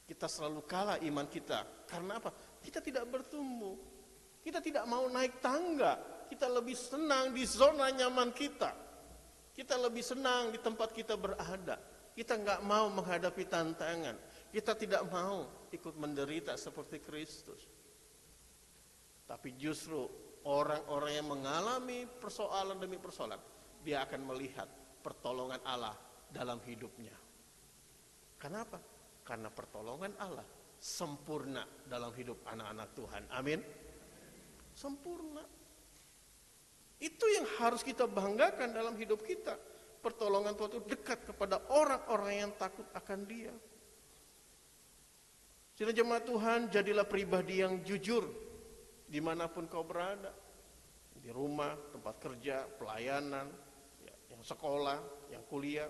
Kita selalu kalah iman kita. Karena apa? Kita tidak bertumbuh. Kita tidak mau naik tangga. Kita lebih senang di zona nyaman kita. Kita lebih senang di tempat kita berada. Kita nggak mau menghadapi tantangan. Kita tidak mau ikut menderita seperti Kristus. Tapi justru orang-orang yang mengalami persoalan demi persoalan, dia akan melihat pertolongan Allah dalam hidupnya. Kenapa? Karena pertolongan Allah sempurna dalam hidup anak-anak Tuhan. Amin. Sempurna. Itu yang harus kita banggakan dalam hidup kita. Pertolongan Tuhan itu dekat kepada orang-orang yang takut akan Dia. Sidang jemaat Tuhan, jadilah pribadi yang jujur dimanapun kau berada. Di rumah, tempat kerja, pelayanan, yang sekolah, yang kuliah.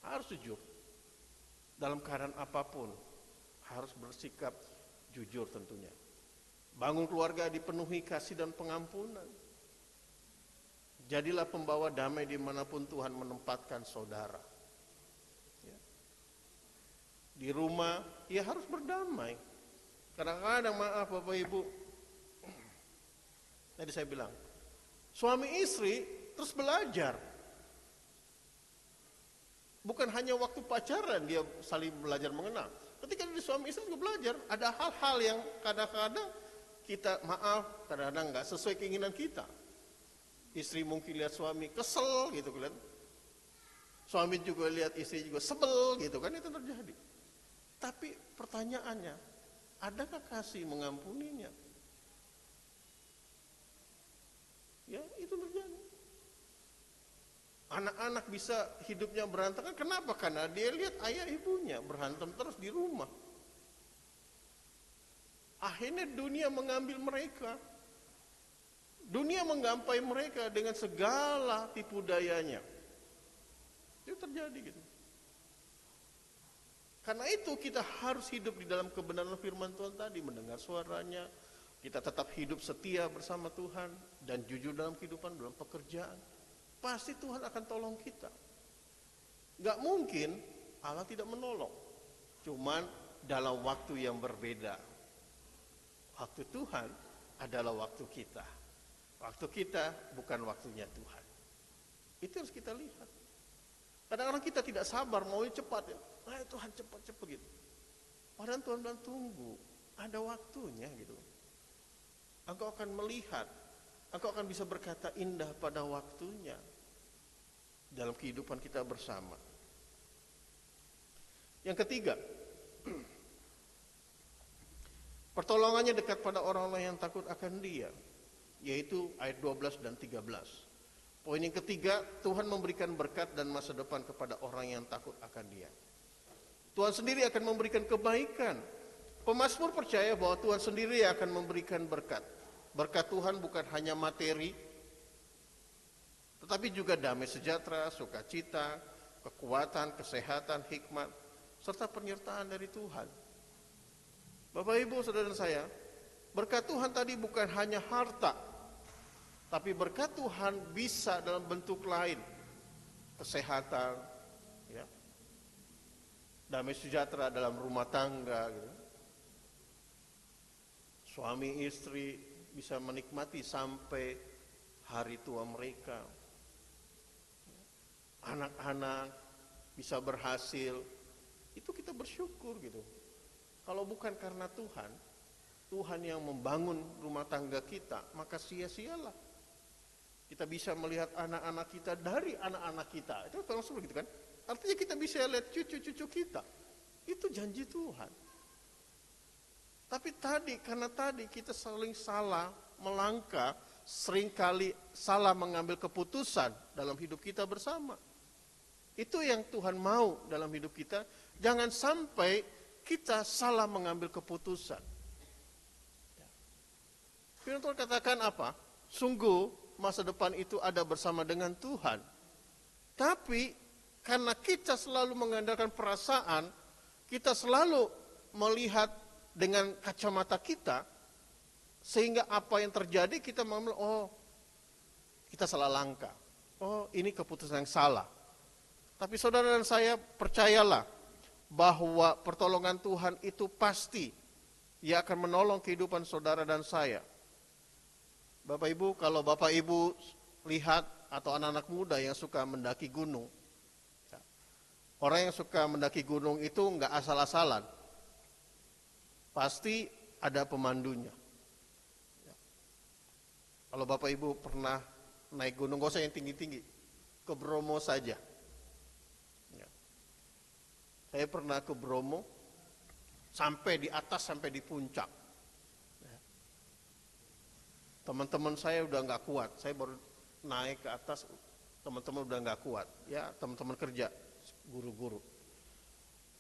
Harus jujur. Dalam keadaan apapun, harus bersikap jujur tentunya. Bangun keluarga dipenuhi kasih dan pengampunan. Jadilah pembawa damai dimanapun Tuhan menempatkan saudara. Di rumah, ya harus berdamai. Kadang-kadang maaf Bapak Ibu, tadi saya bilang, suami istri terus belajar. Bukan hanya waktu pacaran dia saling belajar mengenal. Ketika di suami istri juga belajar, ada hal-hal yang kadang-kadang kita maaf, kadang-kadang nggak sesuai keinginan kita. Istri mungkin lihat suami kesel gitu kan. Suami juga lihat istri juga sebel gitu kan, itu terjadi. Tapi pertanyaannya, adakah kasih mengampuninya? Ya, itu terjadi. Anak-anak bisa hidupnya berantakan, kenapa? Karena dia lihat ayah ibunya berantem terus di rumah. Akhirnya dunia mengambil mereka. Dunia menggampai mereka dengan segala tipu dayanya. Itu terjadi gitu. Karena itu kita harus hidup di dalam kebenaran firman Tuhan tadi, mendengar suaranya, kita tetap hidup setia bersama Tuhan dan jujur dalam kehidupan, dalam pekerjaan. Pasti Tuhan akan tolong kita. Gak mungkin Allah tidak menolong. Cuman dalam waktu yang berbeda. Waktu Tuhan adalah waktu kita. Waktu kita bukan waktunya Tuhan. Itu harus kita lihat. Kadang-kadang kita tidak sabar, maunya cepat. Ayo Tuhan cepat-cepat gitu. Padahal Tuhan bilang tunggu, ada waktunya gitu. Engkau akan melihat, engkau akan bisa berkata indah pada waktunya dalam kehidupan kita bersama. Yang ketiga, pertolongannya dekat pada orang-orang yang takut akan Dia, yaitu ayat 12 dan 13. Poin yang ketiga, Tuhan memberikan berkat dan masa depan kepada orang yang takut akan Dia. Tuhan sendiri akan memberikan kebaikan. Pemazmur percaya bahwa Tuhan sendiri akan memberikan berkat. Berkat Tuhan bukan hanya materi, tetapi juga damai sejahtera, sukacita, kekuatan, kesehatan, hikmat, serta penyertaan dari Tuhan. Bapak Ibu, saudara saya, berkat Tuhan tadi bukan hanya harta, tapi berkat Tuhan bisa dalam bentuk lain. Kesehatan, ya, damai sejahtera dalam rumah tangga, gitu. Suami istri bisa menikmati sampai hari tua mereka. Anak-anak bisa berhasil. Itu kita bersyukur gitu. Kalau bukan karena Tuhan, Tuhan yang membangun rumah tangga kita, maka sia-sialah. Kita bisa melihat anak-anak kita dari anak-anak kita. Itu termasuk begitu kan? Artinya kita bisa lihat cucu-cucu kita. Itu janji Tuhan. Tapi karena tadi kita saling salah melangkah, seringkali salah mengambil keputusan dalam hidup kita bersama. Itu yang Tuhan mau dalam hidup kita. Jangan sampai kita salah mengambil keputusan. Firman Tuhan katakan apa? Sungguh masa depan itu ada bersama dengan Tuhan. Tapi karena kita selalu mengandalkan perasaan, kita selalu melihat dengan kacamata kita, sehingga apa yang terjadi kita mengambil, kita salah langkah. Ini keputusan yang salah. Tapi saudara dan saya percayalah bahwa pertolongan Tuhan itu pasti Ia akan menolong kehidupan saudara dan saya. Bapak Ibu, kalau Bapak Ibu lihat atau anak-anak muda yang suka mendaki gunung, orang yang suka mendaki gunung itu nggak asal-asalan, pasti ada pemandunya. Kalau Bapak Ibu pernah naik gunung, gak usah yang tinggi-tinggi, ke Bromo saja. Saya pernah ke Bromo, sampai di atas, sampai di puncak. Teman-teman saya udah nggak kuat, saya baru naik ke atas, teman-teman udah nggak kuat. Ya, teman-teman kerja, guru-guru.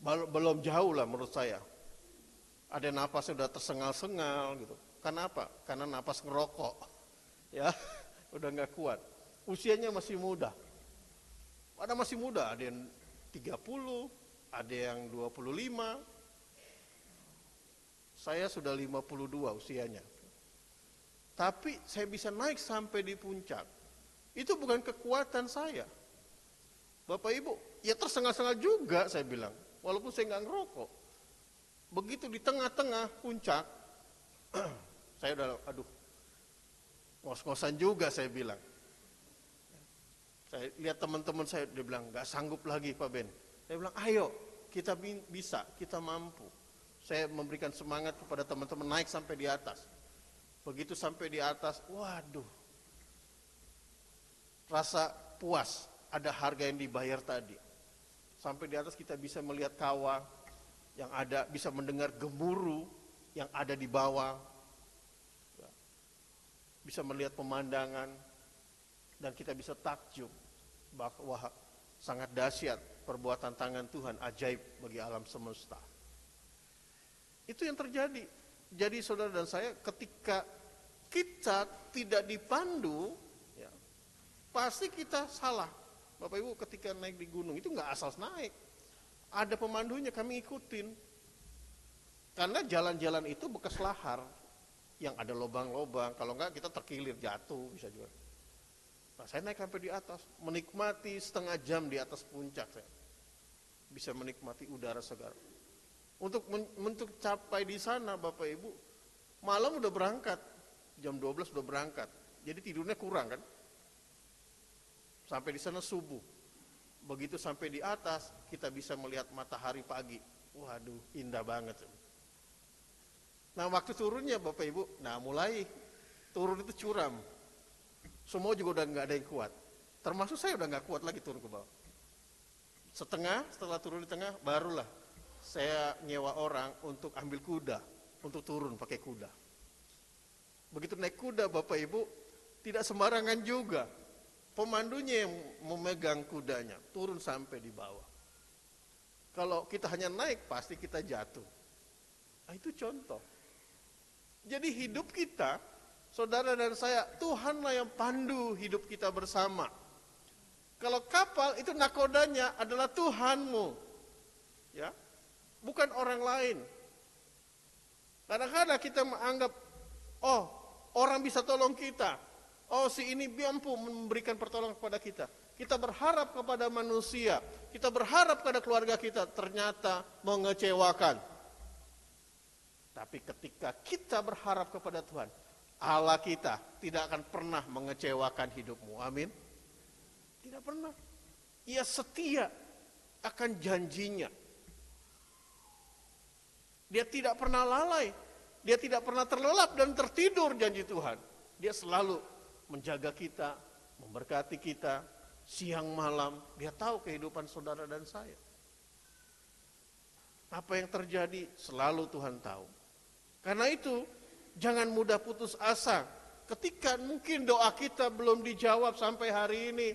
Belum jauh lah menurut saya. Ada napas sudah tersengal-sengal gitu. Karena apa? Karena napas ngerokok. Ya, udah nggak kuat. Usianya masih muda. Ada masih muda, ada yang 30, ada yang 25. Saya sudah 52 usianya. Tapi saya bisa naik sampai di puncak. Itu bukan kekuatan saya. Bapak Ibu, ya tersengal-sengal juga saya bilang. Walaupun saya nggak ngerokok. Begitu di tengah-tengah puncak, saya udah, ngos-ngosan juga saya bilang. Saya lihat teman-teman saya, dia bilang, nggak sanggup lagi Pak Ben. Saya bilang, ayo, kita bisa, kita mampu. Saya memberikan semangat kepada teman-teman naik sampai di atas. Begitu sampai di atas, waduh, rasa puas, ada harga yang dibayar tadi. Sampai di atas kita bisa melihat kawah yang ada, bisa mendengar gemuruh yang ada di bawah. Bisa melihat pemandangan, dan kita bisa takjub bahwa sangat dahsyat perbuatan tangan Tuhan, ajaib bagi alam semesta. Itu yang terjadi. Jadi saudara dan saya, ketika kita tidak dipandu, ya, pasti kita salah. Bapak Ibu ketika naik di gunung itu nggak asal naik. Ada pemandunya, kami ikutin. Karena jalan-jalan itu bekas lahar yang ada lubang-lubang. Kalau enggak kita terkilir, jatuh bisa juga. Nah, saya naik sampai di atas, menikmati setengah jam di atas puncak saya. Bisa menikmati udara segar. Untuk capai di sana Bapak Ibu, malam udah berangkat, jam 12 udah berangkat. Jadi tidurnya kurang kan? Sampai di sana subuh. Begitu sampai di atas, kita bisa melihat matahari pagi. Waduh, indah banget. Nah, waktu turunnya Bapak Ibu, mulai turun itu curam. Semua juga udah nggak ada yang kuat. Termasuk saya udah nggak kuat lagi turun ke bawah. Setelah turun di tengah, barulah saya nyewa orang untuk ambil kuda, untuk turun pakai kuda. Begitu naik kuda Bapak Ibu, tidak sembarangan juga. Pemandunya yang memegang kudanya, turun sampai di bawah. Kalau kita hanya naik, pasti kita jatuh. Nah, itu contoh. Jadi hidup kita, saudara dan saya, Tuhanlah yang pandu hidup kita bersama. Kalau kapal itu nakodanya adalah Tuhanmu. Ya. Bukan orang lain. Kadang-kadang kita menganggap, orang bisa tolong kita. Si ini mampu memberikan pertolongan kepada kita. Kita berharap kepada manusia. Kita berharap kepada keluarga kita. Ternyata mengecewakan. Tapi ketika kita berharap kepada Tuhan, Allah kita tidak akan pernah mengecewakan hidupmu. Amin. Tidak pernah. Ia setia akan janjinya. Dia tidak pernah lalai, dia tidak pernah terlelap dan tertidur janji Tuhan. Dia selalu menjaga kita, memberkati kita, siang malam. Dia tahu kehidupan saudara dan saya. Apa yang terjadi selalu Tuhan tahu. Karena itu jangan mudah putus asa. Ketika mungkin doa kita belum dijawab sampai hari ini.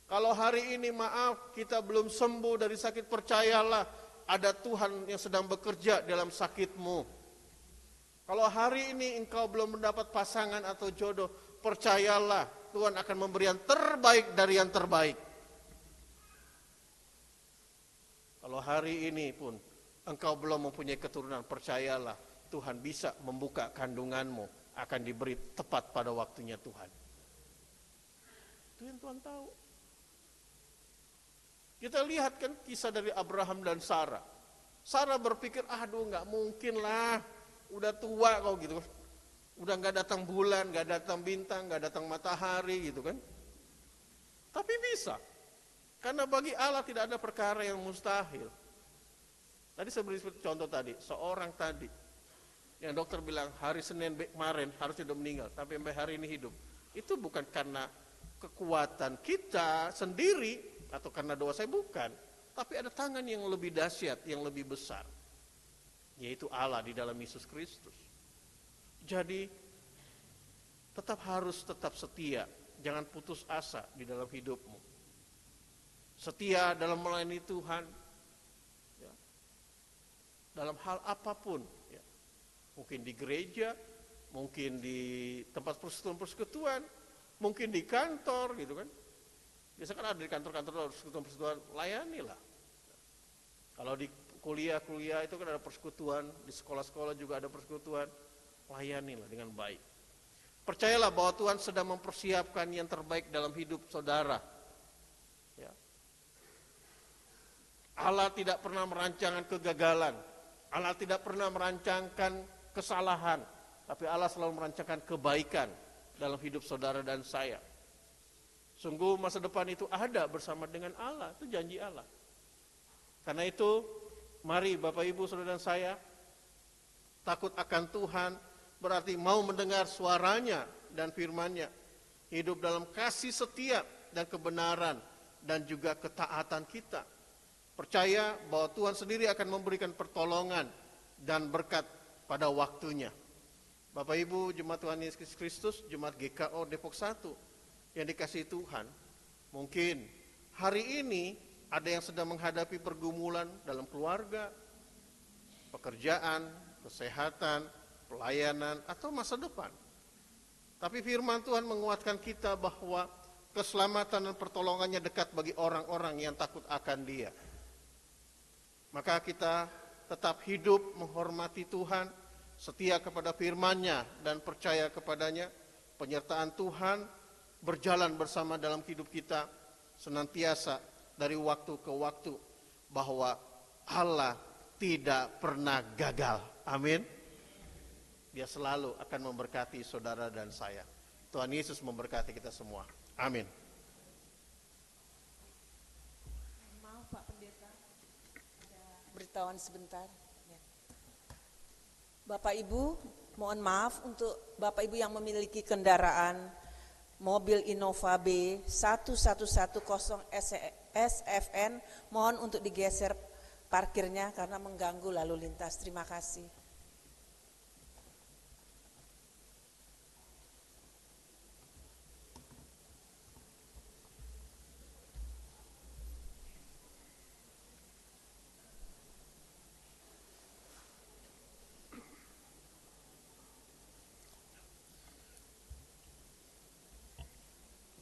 Kalau hari ini maaf kita belum sembuh dari sakit, percayalah. Ada Tuhan yang sedang bekerja dalam sakitmu. Kalau hari ini engkau belum mendapat pasangan atau jodoh, percayalah Tuhan akan memberi yang terbaik dari yang terbaik. Kalau hari ini pun engkau belum mempunyai keturunan, percayalah Tuhan bisa membuka kandunganmu, akan diberi tepat pada waktunya Tuhan. Itu yang Tuhan tahu. Kita lihat kan kisah dari Abraham dan Sarah. Sarah berpikir, nggak mungkin lah, udah tua kok gitu. Udah nggak datang bulan, nggak datang bintang, nggak datang matahari gitu kan. Tapi bisa, karena bagi Allah tidak ada perkara yang mustahil. Tadi saya beri contoh tadi, seorang tadi yang dokter bilang hari Senin kemarin harus sudah meninggal, tapi sampai hari ini hidup. Itu bukan karena kekuatan kita sendiri, atau karena doa saya, bukan, tapi ada tangan yang lebih dahsyat, yang lebih besar, yaitu Allah di dalam Yesus Kristus. Jadi tetap setia, jangan putus asa di dalam hidupmu. Setia dalam melayani Tuhan, ya. dalam hal apapun. Ya. Mungkin di gereja, mungkin di tempat persekutuan, mungkin di kantor gitu kan. Biasa kan ada di kantor-kantor persekutuan, layanilah. Kalau di kuliah itu kan ada persekutuan, di sekolah-sekolah juga ada persekutuan, layanilah dengan baik. Percayalah bahwa Tuhan sedang mempersiapkan yang terbaik dalam hidup saudara. Ya. Allah tidak pernah merancangkan kegagalan, Allah tidak pernah merancangkan kesalahan, tapi Allah selalu merancangkan kebaikan dalam hidup saudara dan saya. Sungguh masa depan itu ada bersama dengan Allah, itu janji Allah. Karena itu, mari Bapak Ibu Saudara dan saya, takut akan Tuhan berarti mau mendengar suaranya dan firman-Nya, hidup dalam kasih setia dan kebenaran dan juga ketaatan kita. Percaya bahwa Tuhan sendiri akan memberikan pertolongan dan berkat pada waktunya. Bapak Ibu Jemaat Tuhan Yesus Kristus, Jemaat GKO Depok 1 yang dikasihi Tuhan, mungkin hari ini ada yang sedang menghadapi pergumulan dalam keluarga, pekerjaan, kesehatan, pelayanan, atau masa depan. Tapi firman Tuhan menguatkan kita bahwa keselamatan dan pertolongannya dekat bagi orang-orang yang takut akan Dia. Maka kita tetap hidup menghormati Tuhan, setia kepada firman-Nya dan percaya kepadanya. Penyertaan Tuhan berjalan bersama dalam hidup kita senantiasa dari waktu ke waktu, bahwa Allah tidak pernah gagal. Amin. Dia selalu akan memberkati saudara dan saya. Tuhan Yesus memberkati kita semua. Amin. Maaf Pak Pendeta, ada beritahuan sebentar. Ya. Bapak Ibu, mohon maaf untuk Bapak Ibu yang memiliki kendaraan mobil Innova B 1110 SFN, mohon untuk digeser parkirnya karena mengganggu lalu lintas. Terima kasih.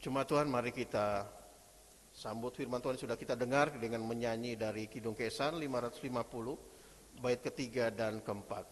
Jemaat Tuhan, mari kita sambut firman Tuhan sudah kita dengar dengan menyanyi dari Kidung Kesan 550, bait ketiga dan keempat.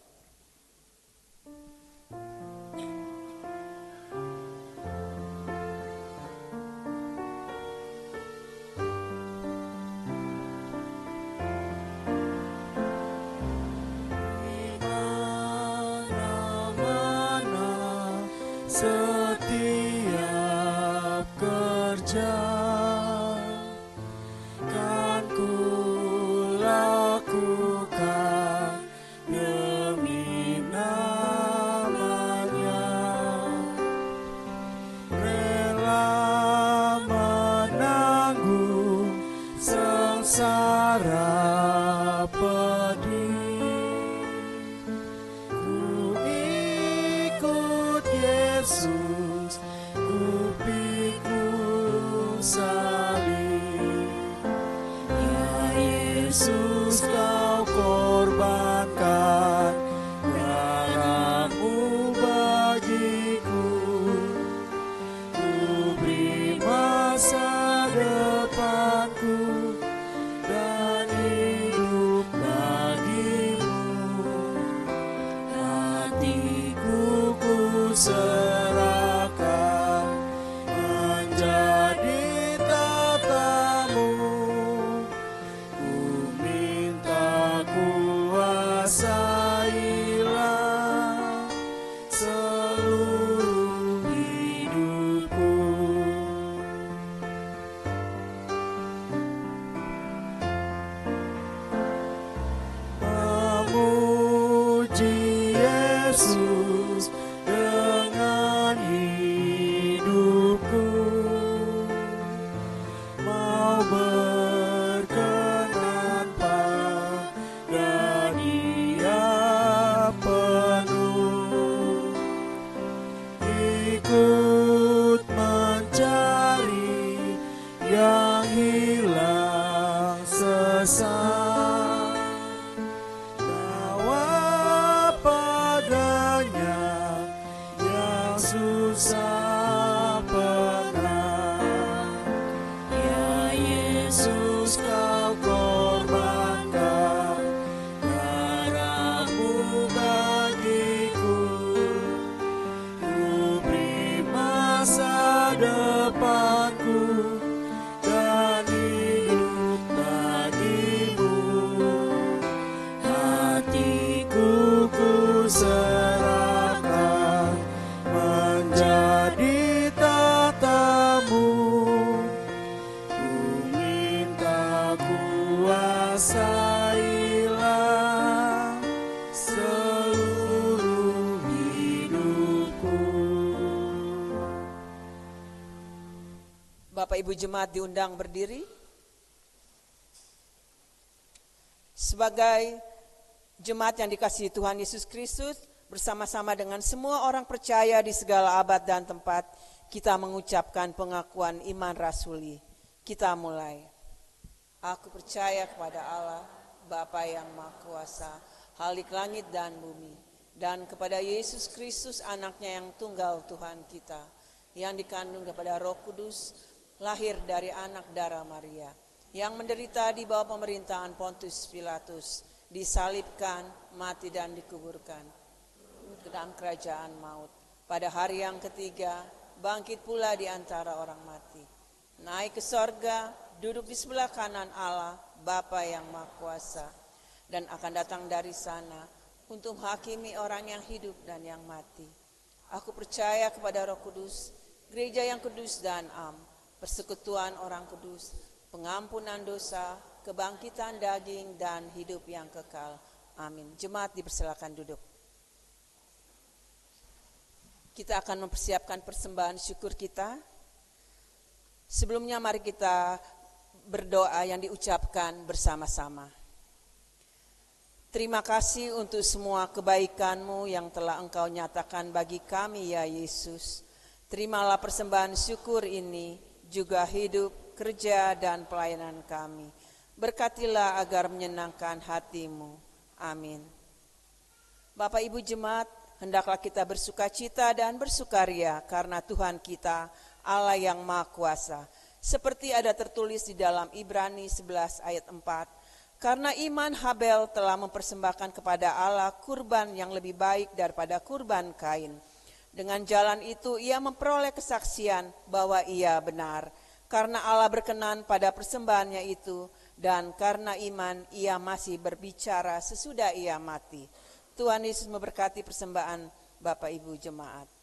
Yesus kau korban Bapak Ibu Jemaat diundang berdiri. Sebagai jemaat yang dikasihi Tuhan Yesus Kristus, bersama-sama dengan semua orang percaya di segala abad dan tempat, kita mengucapkan pengakuan iman rasuli. Kita mulai. Aku percaya kepada Allah, Bapa yang Maha Kuasa, Khalik langit dan bumi, dan kepada Yesus Kristus anaknya yang tunggal Tuhan kita, yang dikandung daripada Roh Kudus, lahir dari anak darah Maria, yang menderita di bawah pemerintahan Pontius Pilatus, disalibkan, mati dan dikuburkan ke dalam kerajaan maut. Pada hari yang ketiga, bangkit pula di antara orang mati, naik ke sorga, duduk di sebelah kanan Allah, Bapa yang Maha Kuasa, dan akan datang dari sana untuk menghakimi orang yang hidup dan yang mati. Aku percaya kepada Roh Kudus, gereja yang kudus dan am, persekutuan orang kudus, pengampunan dosa, kebangkitan daging, dan hidup yang kekal. Amin. Jemaat dipersilakan duduk. Kita akan mempersiapkan persembahan syukur kita. Sebelumnya mari kita berdoa yang diucapkan bersama-sama. Terima kasih untuk semua kebaikan-Mu yang telah Engkau nyatakan bagi kami ya Yesus. Terimalah persembahan syukur ini, juga hidup, kerja, dan pelayanan kami. Berkatilah agar menyenangkan hati-Mu. Amin. Bapak Ibu Jemaat, hendaklah kita bersukacita dan bersukaria karena Tuhan kita, Allah yang Maha Kuasa. Seperti ada tertulis di dalam Ibrani 11 ayat 4. Karena iman Habel telah mempersembahkan kepada Allah kurban yang lebih baik daripada kurban Kain. Dengan jalan itu ia memperoleh kesaksian bahwa ia benar. Karena Allah berkenan pada persembahannya itu, dan karena iman ia masih berbicara sesudah ia mati. Tuhan Yesus memberkati persembahan Bapak Ibu Jemaat.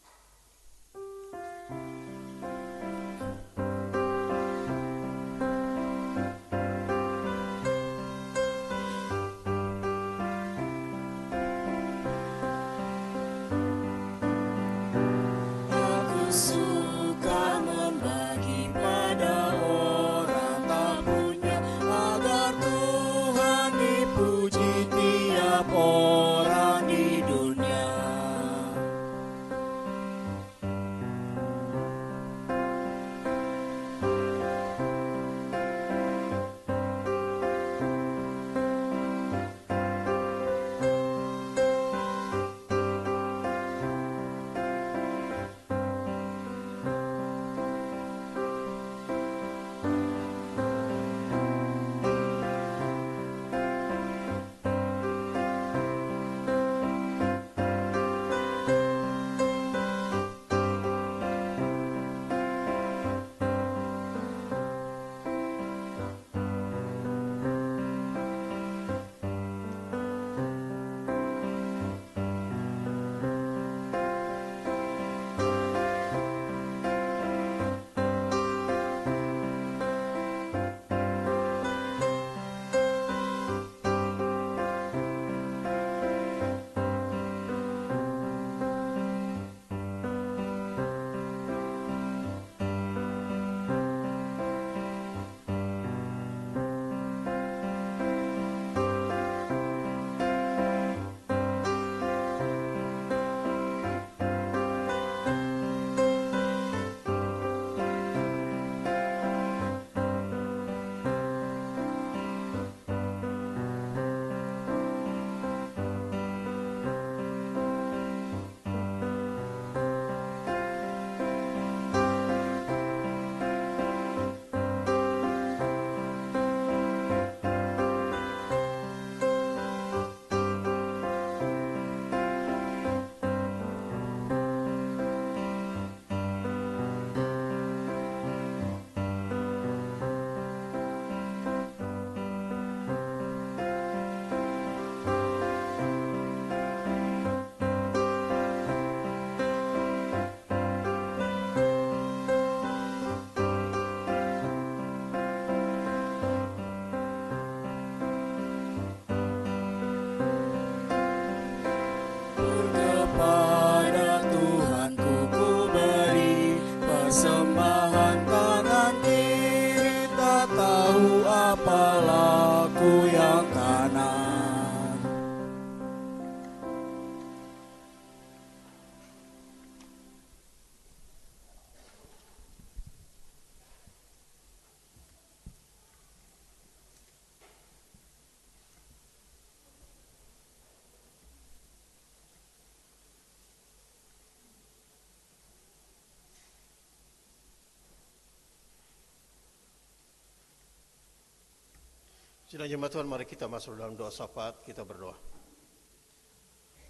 Sidang jemaat Tuhan, mari kita masuk dalam doa syafaat, kita berdoa.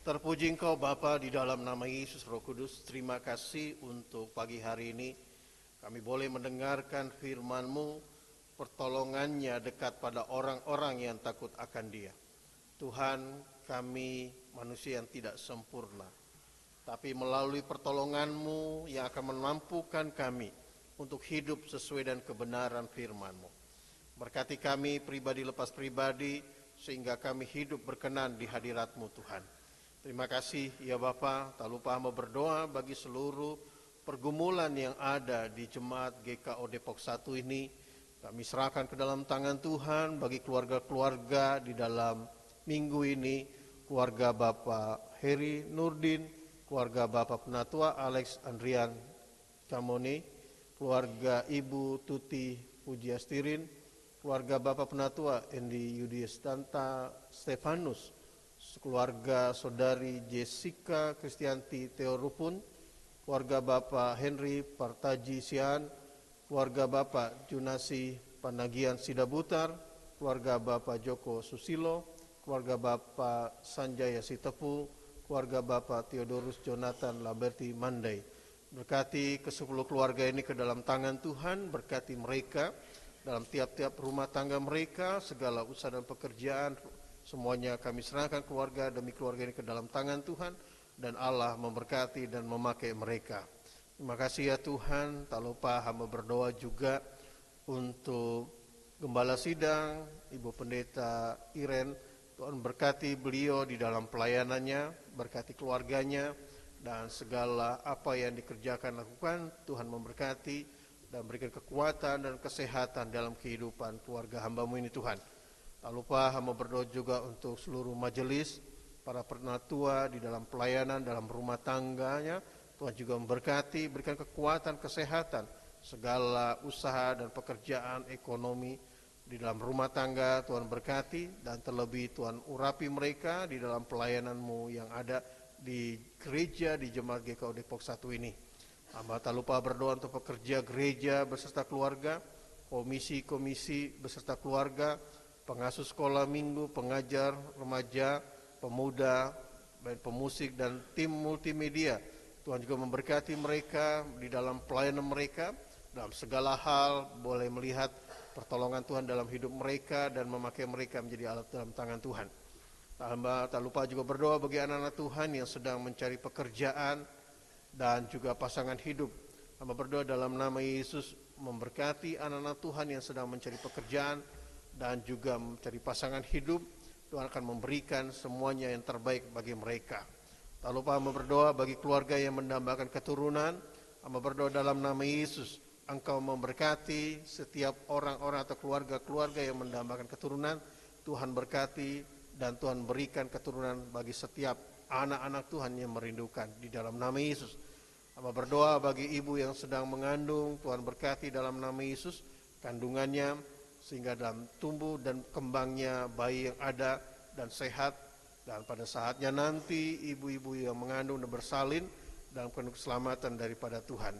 Terpuji Engkau Bapa di dalam nama Yesus Roh Kudus. Terima kasih untuk pagi hari ini kami boleh mendengarkan firman-Mu, pertolongannya dekat pada orang-orang yang takut akan Dia. Tuhan, kami manusia yang tidak sempurna, tapi melalui pertolongan-Mu yang akan memampukan kami untuk hidup sesuai dengan kebenaran firman-Mu. Berkati kami pribadi lepas pribadi, sehingga kami hidup berkenan di hadirat-Mu Tuhan. Terima kasih ya Bapa. Tak lupa hamba berdoa bagi seluruh pergumulan yang ada di Jemaat GKO Depok 1 ini. Kami serahkan ke dalam tangan Tuhan bagi keluarga-keluarga di dalam minggu ini. Keluarga Bapak Heri Nurdin, keluarga Bapak Penatua Alex Andrian Camoni, keluarga Ibu Tuti Pujiastirin, keluarga Bapak Penatua Endi Yudiestanta Stefanus, keluarga Saudari Jessica Kristianti Teorupun, keluarga Bapak Henry Partaji Sian, keluarga Bapak Junasi Panagian Sidabutar, keluarga Bapak Joko Susilo, keluarga Bapak Sanjaya Sitepu, keluarga Bapak Theodorus Jonathan Laberti Mandai. Berkati ke-10 keluarga ini ke dalam tangan Tuhan, berkati mereka dalam tiap-tiap rumah tangga mereka, segala usaha dan pekerjaan, semuanya kami serahkan keluarga demi keluarga ini ke dalam tangan Tuhan, dan Allah memberkati dan memakai mereka. Terima kasih ya Tuhan. Tak lupa hamba berdoa juga untuk Gembala Sidang, Ibu Pendeta Iren. Tuhan berkati beliau di dalam pelayanannya, berkati keluarganya, dan segala apa yang dikerjakan lakukan, Tuhan memberkati dan berikan kekuatan dan kesehatan dalam kehidupan keluarga hamba-Mu ini Tuhan. Tak lupa hamba berdoa juga untuk seluruh majelis, para penatua di dalam pelayanan, dalam rumah tangganya. Tuhan juga memberkati, berikan kekuatan, kesehatan, segala usaha dan pekerjaan ekonomi di dalam rumah tangga. Tuhan berkati, dan terlebih Tuhan urapi mereka di dalam pelayanan-Mu yang ada di gereja di Jemaat GKO Depok 1 ini. Hamba tak lupa berdoa untuk pekerja gereja beserta keluarga, komisi-komisi beserta keluarga, pengasuh sekolah minggu, pengajar, remaja, pemuda, band pemusik, dan tim multimedia. Tuhan juga memberkati mereka di dalam pelayanan mereka, dalam segala hal boleh melihat pertolongan Tuhan dalam hidup mereka dan memakai mereka menjadi alat dalam tangan Tuhan. Hamba tak lupa juga berdoa bagi anak-anak Tuhan yang sedang mencari pekerjaan dan juga pasangan hidup. Hamba berdoa dalam nama Yesus memberkati anak-anak Tuhan yang sedang mencari pekerjaan dan juga mencari pasangan hidup. Tuhan akan memberikan semuanya yang terbaik bagi mereka. Tak lupa hamba berdoa bagi keluarga yang mendambakan keturunan. Hamba berdoa dalam nama Yesus, Engkau memberkati setiap orang-orang atau keluarga-keluarga yang mendambakan keturunan. Tuhan berkati dan Tuhan berikan keturunan bagi setiap anak-anak Tuhan yang merindukan di dalam nama Yesus. Hamba berdoa bagi ibu yang sedang mengandung, Tuhan berkati dalam nama Yesus kandungannya, sehingga dalam tumbuh dan kembangnya bayi yang ada dan sehat, dan pada saatnya nanti ibu-ibu yang mengandung dan bersalin dalam penuh keselamatan daripada Tuhan.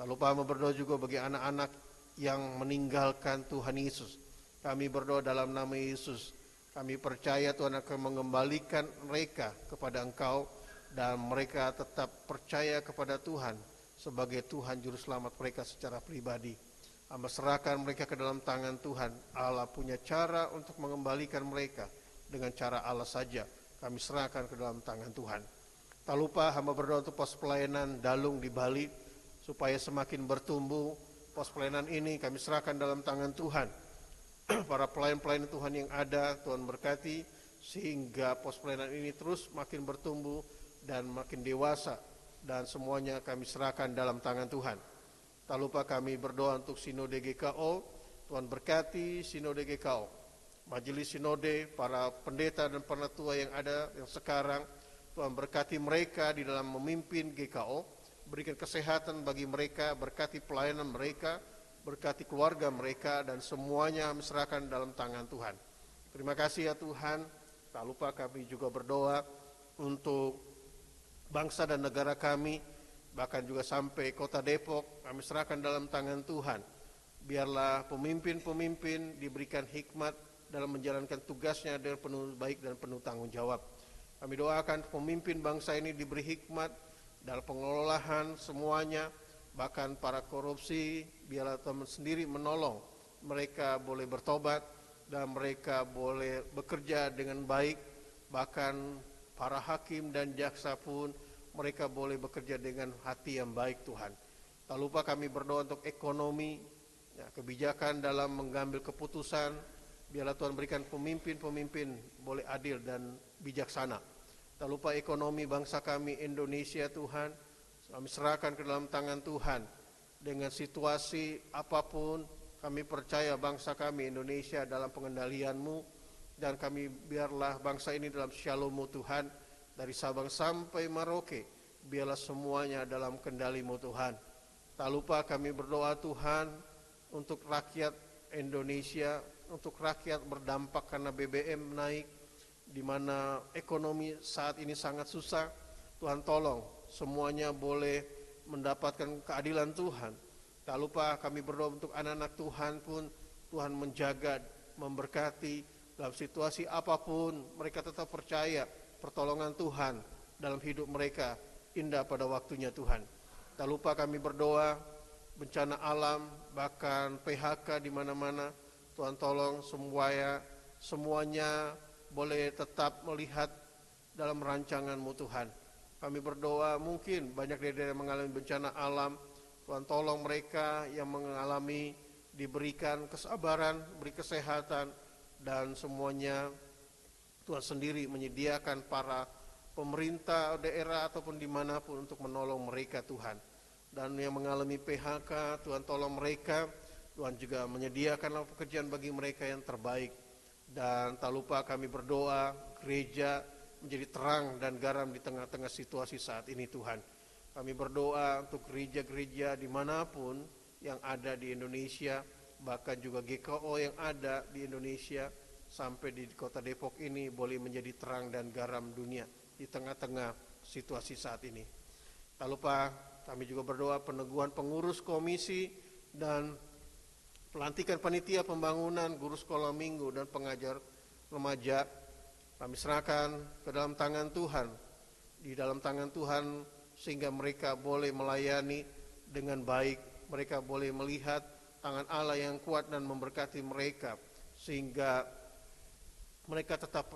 Tak lupa hamba berdoa juga bagi anak-anak yang meninggalkan Tuhan Yesus. Kami berdoa dalam nama Yesus, kami percaya Tuhan akan mengembalikan mereka kepada Engkau, dan mereka tetap percaya kepada Tuhan sebagai Tuhan Juru Selamat mereka secara pribadi. Hamba serahkan mereka ke dalam tangan Tuhan. Allah punya cara untuk mengembalikan mereka dengan cara Allah saja. Kami serahkan ke dalam tangan Tuhan. Tak lupa hamba berdoa untuk pos pelayanan Dalung di Bali, supaya semakin bertumbuh. Pos pelayanan ini kami serahkan dalam tangan Tuhan. Para pelayan-pelayan Tuhan yang ada, Tuhan berkati, sehingga pos pelayanan ini terus makin bertumbuh dan makin dewasa, dan semuanya kami serahkan dalam tangan Tuhan. Tak lupa kami berdoa untuk Sinode GKO. Tuhan berkati Sinode GKO, Majelis Sinode, para pendeta dan penatua yang ada yang sekarang. Tuhan berkati mereka di dalam memimpin GKO, berikan kesehatan bagi mereka, berkati pelayanan mereka, berkati keluarga mereka, dan semuanya kami serahkan dalam tangan Tuhan. Terima kasih ya Tuhan. Tak lupa kami juga berdoa untuk bangsa dan negara kami, bahkan juga sampai kota Depok, kami serahkan dalam tangan Tuhan. Biarlah pemimpin-pemimpin diberikan hikmat dalam menjalankan tugasnya dengan penuh baik dan penuh tanggung jawab. Kami doakan pemimpin bangsa ini diberi hikmat dalam pengelolaan semuanya, bahkan para korupsi, biarlah Tuhan sendiri menolong mereka boleh bertobat dan mereka boleh bekerja dengan baik, bahkan para hakim dan jaksa pun mereka boleh bekerja dengan hati yang baik Tuhan. Tak lupa kami berdoa untuk ekonomi, ya, kebijakan dalam mengambil keputusan, biarlah Tuhan berikan pemimpin-pemimpin boleh adil dan bijaksana. Tak lupa ekonomi bangsa kami Indonesia Tuhan, kami serahkan ke dalam tangan Tuhan. Dengan situasi apapun, kami percaya bangsa kami Indonesia dalam pengendalian-Mu, dan kami biarlah bangsa ini dalam shalom-Mu Tuhan, dari Sabang sampai Merauke, biarlah semuanya dalam kendali-Mu Tuhan. Tak lupa kami berdoa Tuhan untuk rakyat Indonesia, untuk rakyat berdampak karena BBM naik, di mana ekonomi saat ini sangat susah. Tuhan tolong semuanya boleh mendapatkan keadilan Tuhan. Tak lupa kami berdoa untuk anak-anak Tuhan pun, Tuhan menjaga, memberkati dalam situasi apapun, mereka tetap percaya pertolongan Tuhan dalam hidup mereka indah pada waktunya Tuhan. Tak lupa kami berdoa bencana alam, bahkan PHK di mana-mana. Tuhan tolong semuanya boleh tetap melihat dalam rancangan-Mu Tuhan. Kami berdoa mungkin banyak daerah yang mengalami bencana alam. Tuhan tolong mereka yang mengalami, diberikan kesabaran, beri kesehatan, dan semuanya Tuhan sendiri menyediakan para pemerintah daerah ataupun dimanapun untuk menolong mereka Tuhan. Dan yang mengalami PHK, Tuhan tolong mereka, Tuhan juga menyediakan pekerjaan bagi mereka yang terbaik. Dan tak lupa kami berdoa gereja menjadi terang dan garam di tengah-tengah situasi saat ini Tuhan. Kami berdoa untuk gereja-gereja dimanapun yang ada di Indonesia, bahkan juga GKO yang ada di Indonesia, sampai di kota Depok ini boleh menjadi terang dan garam dunia di tengah-tengah situasi saat ini. Tak lupa kami juga berdoa peneguhan pengurus komisi dan pelantikan panitia pembangunan guru sekolah minggu dan pengajar remaja. Kami serahkan ke dalam tangan Tuhan, di dalam tangan Tuhan, sehingga mereka boleh melayani dengan baik, mereka boleh melihat tangan Allah yang kuat dan memberkati mereka, sehingga mereka tetap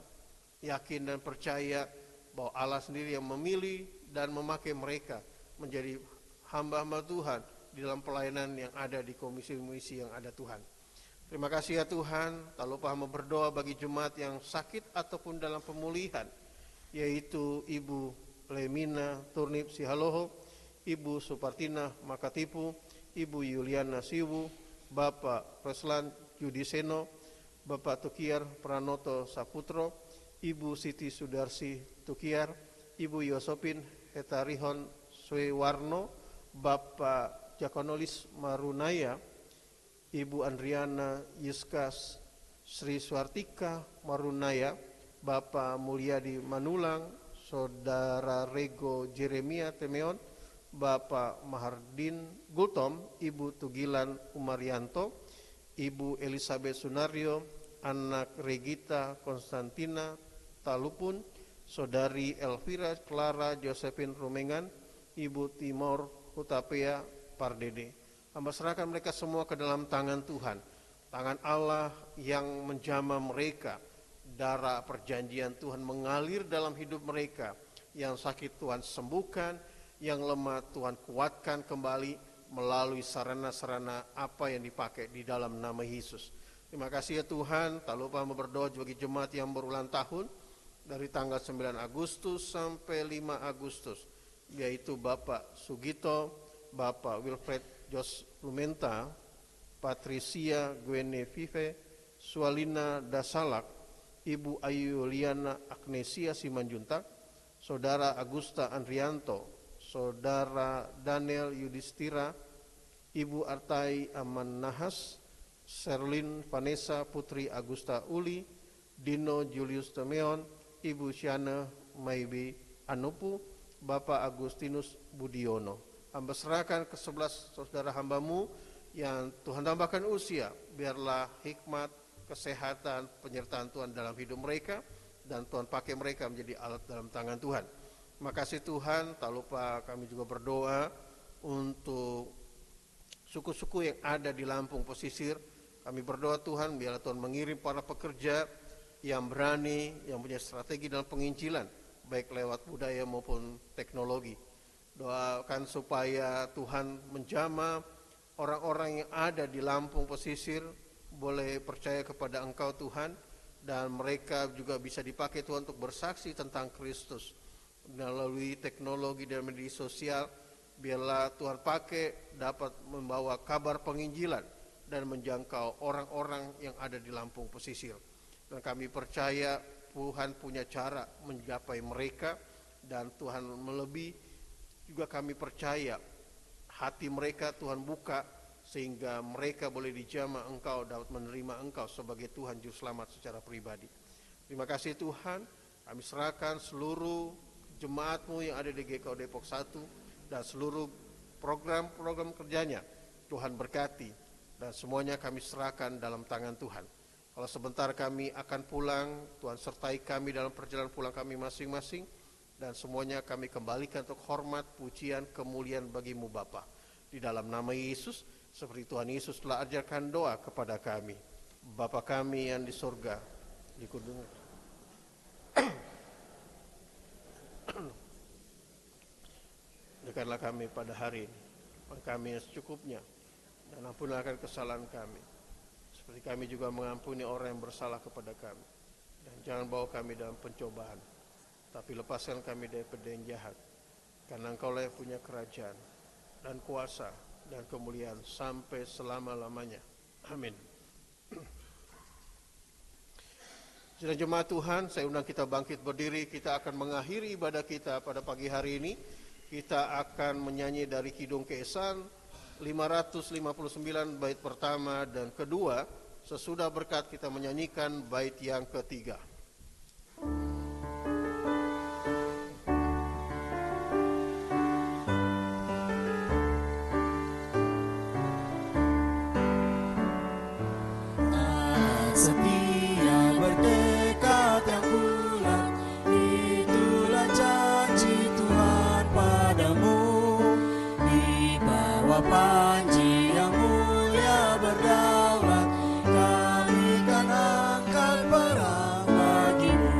yakin dan percaya bahwa Allah sendiri yang memilih dan memakai mereka menjadi hamba-hamba Tuhan di dalam pelayanan yang ada di komisi-komisi yang ada Tuhan. Terima kasih ya Tuhan. Tak lupa hamba berdoa bagi jemaat yang sakit ataupun dalam pemulihan, yaitu Ibu Lemina Turnip Sihaloho, Ibu Supartina Makatipu, Ibu Yuliana Siwu, Bapak Reslan Yudiseno, Bapak Tukiar Pranoto Saputro, Ibu Siti Sudarsi Tukiar, Ibu Yosopin Hetarihon Swewarno, Bapak Jakonolis Marunaya, Ibu Andriana Yuskas Sri Swartika Marunaya, Bapak Mulyadi Manulang, Saudara Rego Jeremia Temeon, Bapak Mahardin Gultom, Ibu Tugilan Umarianto, Ibu Elizabeth Sunario, anak Regita Konstantina Talupun, Saudari Elvira Clara Josephine Rumengan, Ibu Timor Hutapea Pardede. Hamba serahkan mereka semua ke dalam tangan Tuhan, tangan Allah yang menjamah mereka. Darah perjanjian Tuhan mengalir dalam hidup mereka. Yang sakit Tuhan sembuhkan, yang lemah Tuhan kuatkan kembali melalui sarana-sarana apa yang dipakai di dalam nama Yesus. Terima kasih ya Tuhan. Tak lupa berdoa bagi jemaat yang berulang tahun dari tanggal 9 Agustus sampai 5 Agustus, yaitu Bapak Sugito, Bapak Wilfred Jos Lumenta, Patricia Gwene Vive, Sualina Dasalak, Ibu Ayu Liana Agnesia Simanjuntak, Saudara Agusta Andrianto, Saudara Daniel Yudhistira, Ibu Artai Aman Nahas, Sherlyn Vanessa Putri Agusta Uli, Dino Julius Temeon, Ibu Syana Maibi Anupu, Bapak Agustinus Budiono. Hamba serahkan ke 11 saudara hambamu yang Tuhan tambahkan usia, biarlah hikmat, kesehatan, penyertaan Tuhan dalam hidup mereka, dan Tuhan pakai mereka menjadi alat dalam tangan Tuhan. Terima kasih Tuhan. Tak lupa kami juga berdoa untuk suku-suku yang ada di Lampung pesisir. Kami berdoa Tuhan, biarlah Tuhan mengirim para pekerja yang berani, yang punya strategi dalam penginjilan, baik lewat budaya maupun teknologi. Doakan supaya Tuhan menjamah orang-orang yang ada di Lampung pesisir, boleh percaya kepada Engkau Tuhan, dan mereka juga bisa dipakai Tuhan untuk bersaksi tentang Kristus. Melalui teknologi dan media sosial, biarlah Tuhan pakai dapat membawa kabar penginjilan dan menjangkau orang-orang yang ada di Lampung pesisir. Dan kami percaya Tuhan punya cara mencapai mereka, dan Tuhan melebihi juga kami percaya hati mereka Tuhan buka sehingga mereka boleh dijamah Engkau, dapat menerima Engkau sebagai Tuhan Juru Selamat secara pribadi. Terima kasih Tuhan, kami serahkan seluruh jemaat-Mu yang ada di GKO Depok 1 dan seluruh program-program kerjanya. Tuhan berkati, dan semuanya kami serahkan dalam tangan Tuhan. Kalau sebentar kami akan pulang, Tuhan sertai kami dalam perjalanan pulang kami masing-masing, dan semuanya kami kembalikan untuk hormat, pujian, kemuliaan bagi-Mu Bapa. Di dalam nama Yesus, seperti Tuhan Yesus telah ajarkan doa kepada kami. Bapa kami yang di surga, dikudus. Berikanlah kami pada hari ini makan kami yang secukupnya, dan ampunilah kesalahan kami, seperti kami juga mengampuni orang yang bersalah kepada kami. Dan jangan bawa kami dalam pencobaan, tapi lepaskan kami dari yang jahat, karena Engkau lah yang punya kerajaan dan kuasa dan kemuliaan sampai selama-lamanya. Amin. Sidang jemaat Tuhan, saya undang kita bangkit berdiri. Kita akan mengakhiri ibadah kita pada pagi hari ini. Kita akan menyanyi dari Kidung Keesan 559 bait pertama dan kedua. Sesudah berkat kita menyanyikan bait yang ketiga. Setia bertekad yang bulat, itulah janji Tuhan padamu. Di bawah panji yang mulia berdaulat, kami kan angkat perang bagimu.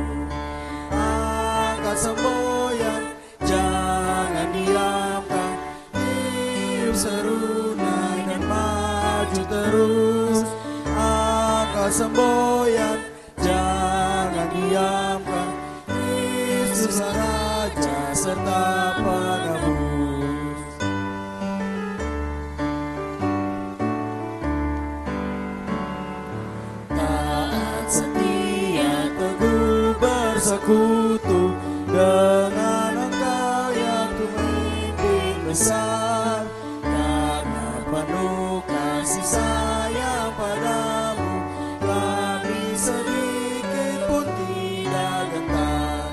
Angkat semboyan, jangan diamkan, hidup serunai dan maju terus. Angkat semboyan, jangan diamkan, Kristus Raja serta penebus. Taat setia teguh bersekutu dengan Engkau yang pemimpin besar, karena penuh kasih sayang padamu, kami sedikit pun tidak gentar.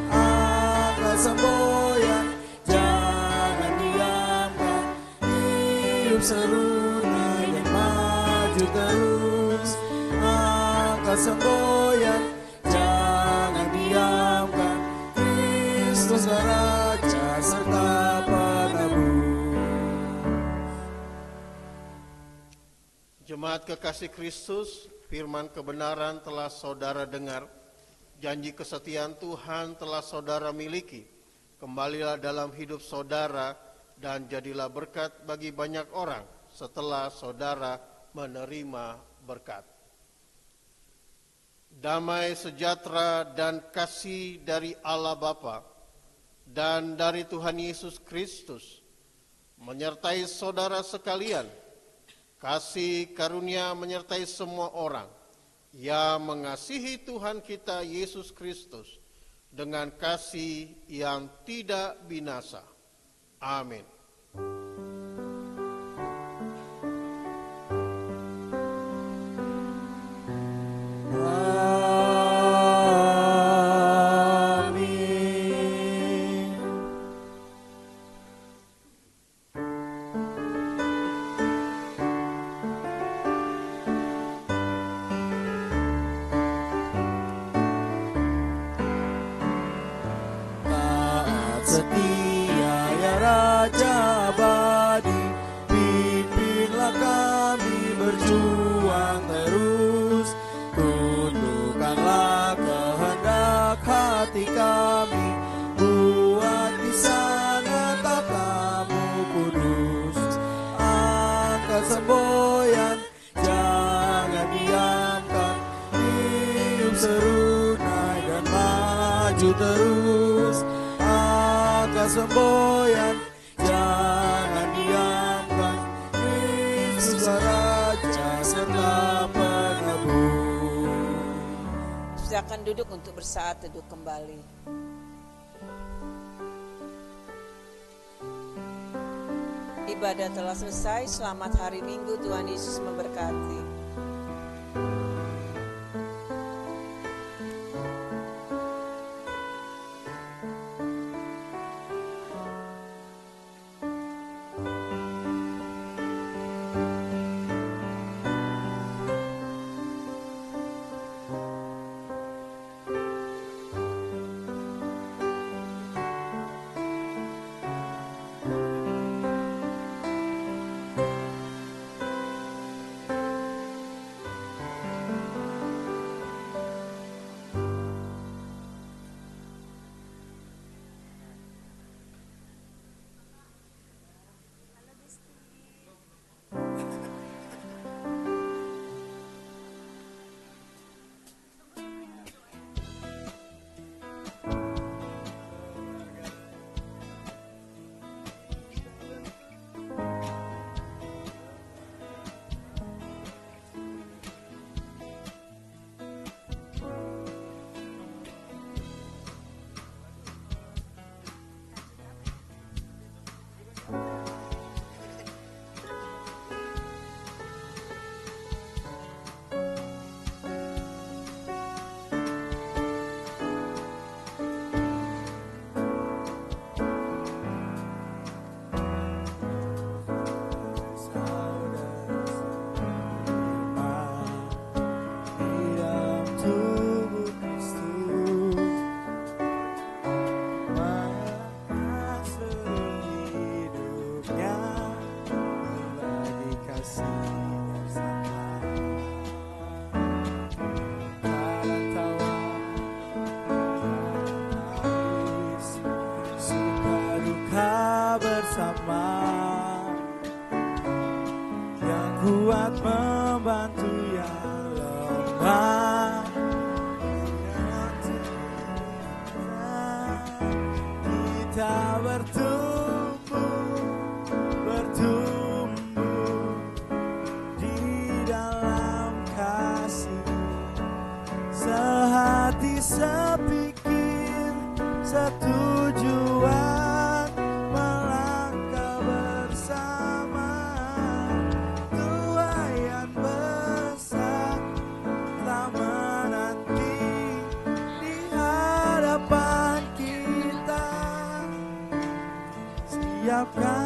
Angkat semboyan, jangan diamkan, hidup serunai dan maju terus. Angkat semboyan, jangan diamkan, Kristus Raja serta penebus. Jemaat kekasih Kristus, firman kebenaran telah saudara dengar, janji kesetiaan Tuhan telah saudara miliki. Kembalilah dalam hidup saudara dan jadilah berkat bagi banyak orang setelah saudara menerima berkat. Damai sejahtera dan kasih dari Allah Bapa dan dari Tuhan Yesus Kristus menyertai saudara sekalian. Kasih karunia menyertai semua orang yang mengasihi Tuhan kita Yesus Kristus dengan kasih yang tidak binasa. Amin. setia ya Raja abadi, pimpinlah kami berjuang terus, tundukkanlah kehendak hati kami, buat di sana tatamu kudus. Angkat semboyan, jangan diamkan, hidup serunai dan maju terus. Angkat semboyan, jangan diamkan, Yesuslah Raja serta penebus. Silakan duduk untuk bersaat teduh kembali. Ibadah telah selesai. Selamat hari Minggu. Tuhan Yesus memberkati. Kuat membantu yang lemah, kita bertumbuh di dalam kasih, sehati sepikir setujuan, melangkah bersama. Tuayan besar telah menanti di hadapan kita. Siapkan